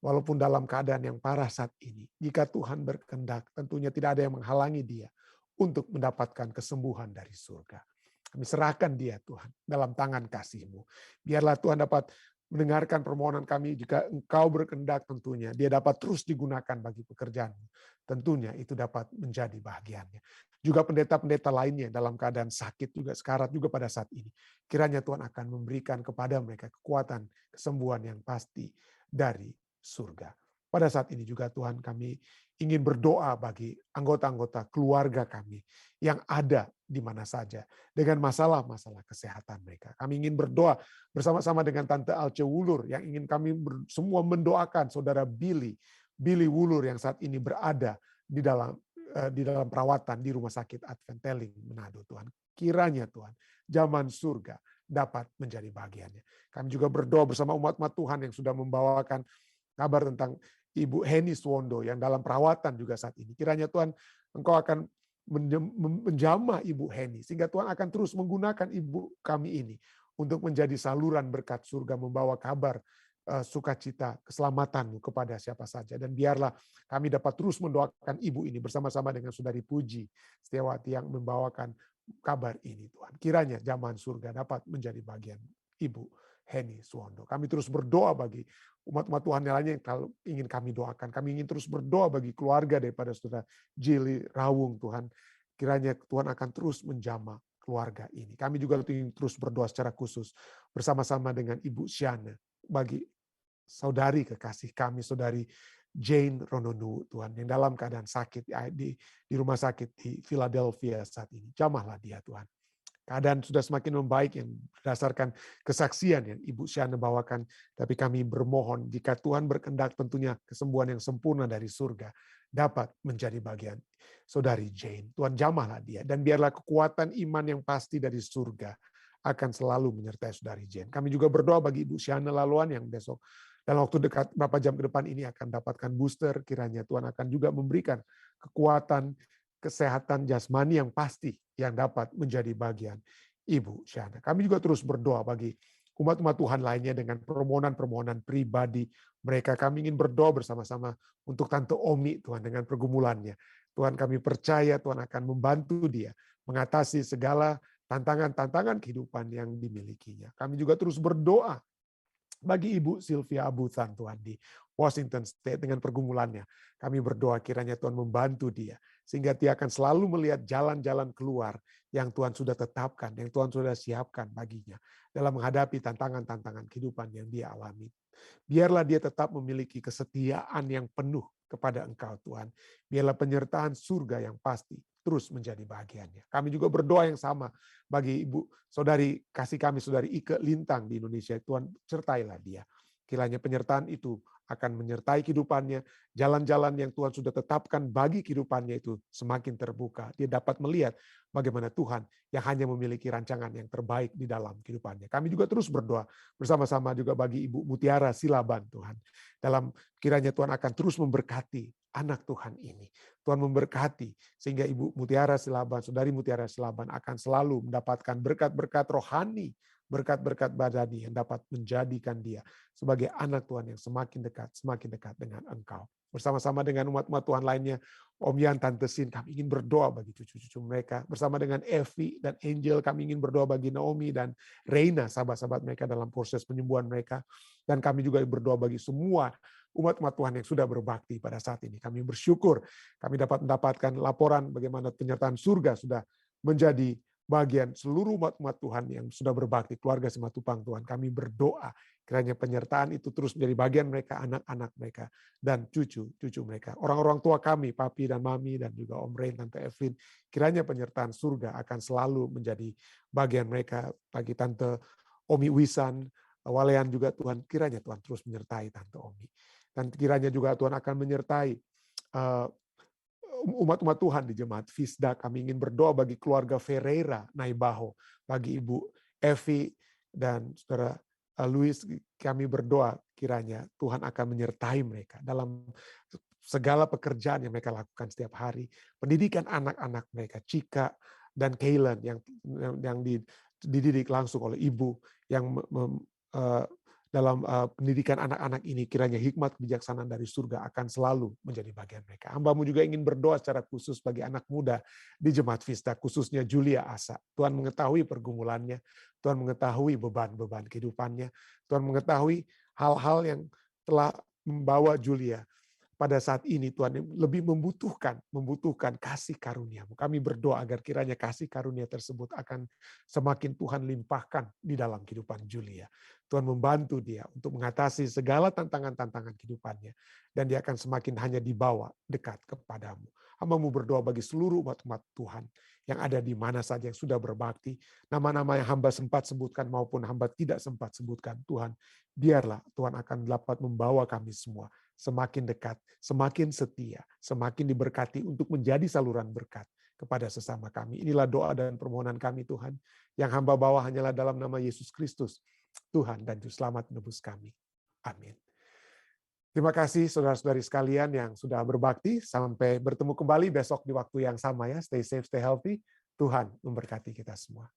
Walaupun dalam keadaan yang parah saat ini, jika Tuhan berkehendak, tentunya tidak ada yang menghalangi dia untuk mendapatkan kesembuhan dari surga. Kami serahkan dia Tuhan dalam tangan kasih-Mu. Biarlah Tuhan dapat mendengarkan permohonan kami, jika Engkau berkehendak tentunya dia dapat terus digunakan bagi pekerjaan-Mu. Tentunya itu dapat menjadi bahagiannya. Juga pendeta-pendeta lainnya dalam keadaan sakit juga sekarat juga pada saat ini. Kiranya Tuhan akan memberikan kepada mereka kekuatan kesembuhan yang pasti dari surga. Pada saat ini juga Tuhan kami ingin berdoa bagi anggota-anggota keluarga kami yang ada di mana saja dengan masalah-masalah kesehatan mereka. Kami ingin berdoa bersama-sama dengan Tante Alce Wulur yang ingin kami semua mendoakan saudara Billy Wulur yang saat ini berada di dalam perawatan di Rumah Sakit Advent Teling Manado Tuhan. Kiranya Tuhan zaman surga dapat menjadi bagiannya. Kami juga berdoa bersama umat-umat Tuhan yang sudah membawakan kabar tentang Ibu Heni Swondo yang dalam perawatan juga saat ini. Kiranya Tuhan Engkau akan menjamah Ibu Heni, sehingga Tuhan akan terus menggunakan ibu kami ini untuk menjadi saluran berkat surga, membawa kabar sukacita, keselamatan-Mu kepada siapa saja. Dan biarlah kami dapat terus mendoakan ibu ini bersama-sama dengan Saudari Puji Setiawati yang membawakan kabar ini Tuhan. Kiranya zaman surga dapat menjadi bagian Ibu Heni Suwondo. Kami terus berdoa bagi umat-umat Tuhan yang lainnya yang ingin kami doakan. Kami ingin terus berdoa bagi keluarga daripada Saudara Jili Rawung Tuhan. Kiranya Tuhan akan terus menjamah keluarga ini. Kami juga ingin terus berdoa secara khusus bersama-sama dengan Ibu Syana bagi saudari kekasih kami, Saudari Jane Rononu Tuhan, yang dalam keadaan sakit di rumah sakit di Philadelphia saat ini. Jamahlah dia Tuhan. Keadaan sudah semakin membaik yang berdasarkan kesaksian yang Ibu Syana bawakan. Tapi kami bermohon jika Tuhan berkehendak tentunya kesembuhan yang sempurna dari surga dapat menjadi bagian Saudari Jane. Tuhan jamahlah dia. Dan biarlah kekuatan iman yang pasti dari surga akan selalu menyertai Saudari Jane. Kami juga berdoa bagi Ibu Syana Laluan yang besok dalam waktu dekat beberapa jam ke depan ini akan dapatkan booster. Kiranya Tuhan akan juga memberikan kekuatan kesehatan jasmani yang pasti yang dapat menjadi bagian Ibu Syana. Kami juga terus berdoa bagi umat-umat Tuhan lainnya dengan permohonan-permohonan pribadi mereka. Kami ingin berdoa bersama-sama untuk Tante Omi Tuhan dengan pergumulannya. Tuhan, kami percaya Tuhan akan membantu dia mengatasi segala tantangan-tantangan kehidupan yang dimilikinya. Kami juga terus berdoa bagi Ibu Sylvia Abutan Tuhan di Washington State dengan pergumulannya. Kami berdoa kiranya Tuhan membantu dia sehingga dia akan selalu melihat jalan-jalan keluar yang Tuhan sudah tetapkan, yang Tuhan sudah siapkan baginya dalam menghadapi tantangan-tantangan kehidupan yang dia alami. Biarlah dia tetap memiliki kesetiaan yang penuh kepada Engkau Tuhan. Biarlah penyertaan surga yang pasti terus menjadi bagiannya. Kami juga berdoa yang sama bagi Ibu Saudari kasih kami, Saudari Ike Lintang di Indonesia. Tuhan sertailah dia. Kiranya penyertaan itu akan menyertai kehidupannya. Jalan-jalan yang Tuhan sudah tetapkan bagi kehidupannya itu semakin terbuka. Dia dapat melihat bagaimana Tuhan yang hanya memiliki rancangan yang terbaik di dalam kehidupannya. Kami juga terus berdoa bersama-sama juga bagi Ibu Mutiara Silaban Tuhan. Dalam kiranya Tuhan akan terus memberkati anak Tuhan ini. Tuhan memberkati sehingga Ibu Mutiara Silaban, Saudari Mutiara Silaban akan selalu mendapatkan berkat-berkat rohani, berkat-berkat badani yang dapat menjadikan dia sebagai anak Tuhan yang semakin dekat dengan Engkau. Bersama-sama dengan umat-umat Tuhan lainnya, Om Yan, Tante Sin, kami ingin berdoa bagi cucu-cucu mereka. Bersama dengan Evi dan Angel, kami ingin berdoa bagi Naomi dan Reina, sahabat-sahabat mereka dalam proses penyembuhan mereka. Dan kami juga berdoa bagi semua umat-umat Tuhan yang sudah berbakti pada saat ini. Kami bersyukur kami dapat mendapatkan laporan bagaimana penyertaan surga sudah menjadi bagian seluruh umat-umat Tuhan yang sudah berbakti, keluarga Simatupang Tuhan. Kami berdoa kiranya penyertaan itu terus menjadi bagian mereka, anak-anak mereka, dan cucu-cucu mereka. Orang-orang tua kami, Papi dan Mami, dan juga Om Rain, Tante Evin, kiranya penyertaan surga akan selalu menjadi bagian mereka. Bagi Tante Omi Wisan, Walean juga Tuhan, kiranya Tuhan terus menyertai Tante Omi. Dan kiranya juga Tuhan akan menyertai umat-umat Tuhan di Jemaat Fisda. Kami ingin berdoa bagi keluarga Ferreira Naibaho, bagi Ibu Evi dan Saudara Luis. Kami berdoa kiranya Tuhan akan menyertai mereka dalam segala pekerjaan yang mereka lakukan setiap hari. Pendidikan anak-anak mereka, Cika dan Kaylan yang dididik langsung oleh ibu yang dalam pendidikan anak-anak ini, kiranya hikmat kebijaksanaan dari surga akan selalu menjadi bagian mereka. Hamba-Mu juga ingin berdoa secara khusus bagi anak muda di Jemaat Fisda, khususnya Julia Asa. Tuhan mengetahui pergumulannya, Tuhan mengetahui beban-beban kehidupannya, Tuhan mengetahui hal-hal yang telah membawa Julia pada saat ini. Tuhan lebih membutuhkan kasih karunia-Mu. Kami berdoa agar kiranya kasih karunia tersebut akan semakin Tuhan limpahkan di dalam kehidupan Julia. Tuhan membantu dia untuk mengatasi segala tantangan-tantangan kehidupannya. Dan dia akan semakin hanya dibawa dekat kepadamu. Hamba-Mu berdoa bagi seluruh umat-umat Tuhan yang ada di mana saja yang sudah berbakti. Nama-nama yang hamba sempat sebutkan maupun hamba tidak sempat sebutkan. Tuhan, biarlah Tuhan akan dapat membawa kami semua semakin dekat, semakin setia, semakin diberkati untuk menjadi saluran berkat kepada sesama kami. Inilah doa dan permohonan kami Tuhan. Yang hamba bawa hanyalah dalam nama Yesus Kristus, Tuhan dan Juru Selamat menebus kami. Amin. Terima kasih saudara-saudari sekalian yang sudah berbakti. Sampai bertemu kembali besok di waktu yang sama ya. Stay safe, stay healthy. Tuhan memberkati kita semua.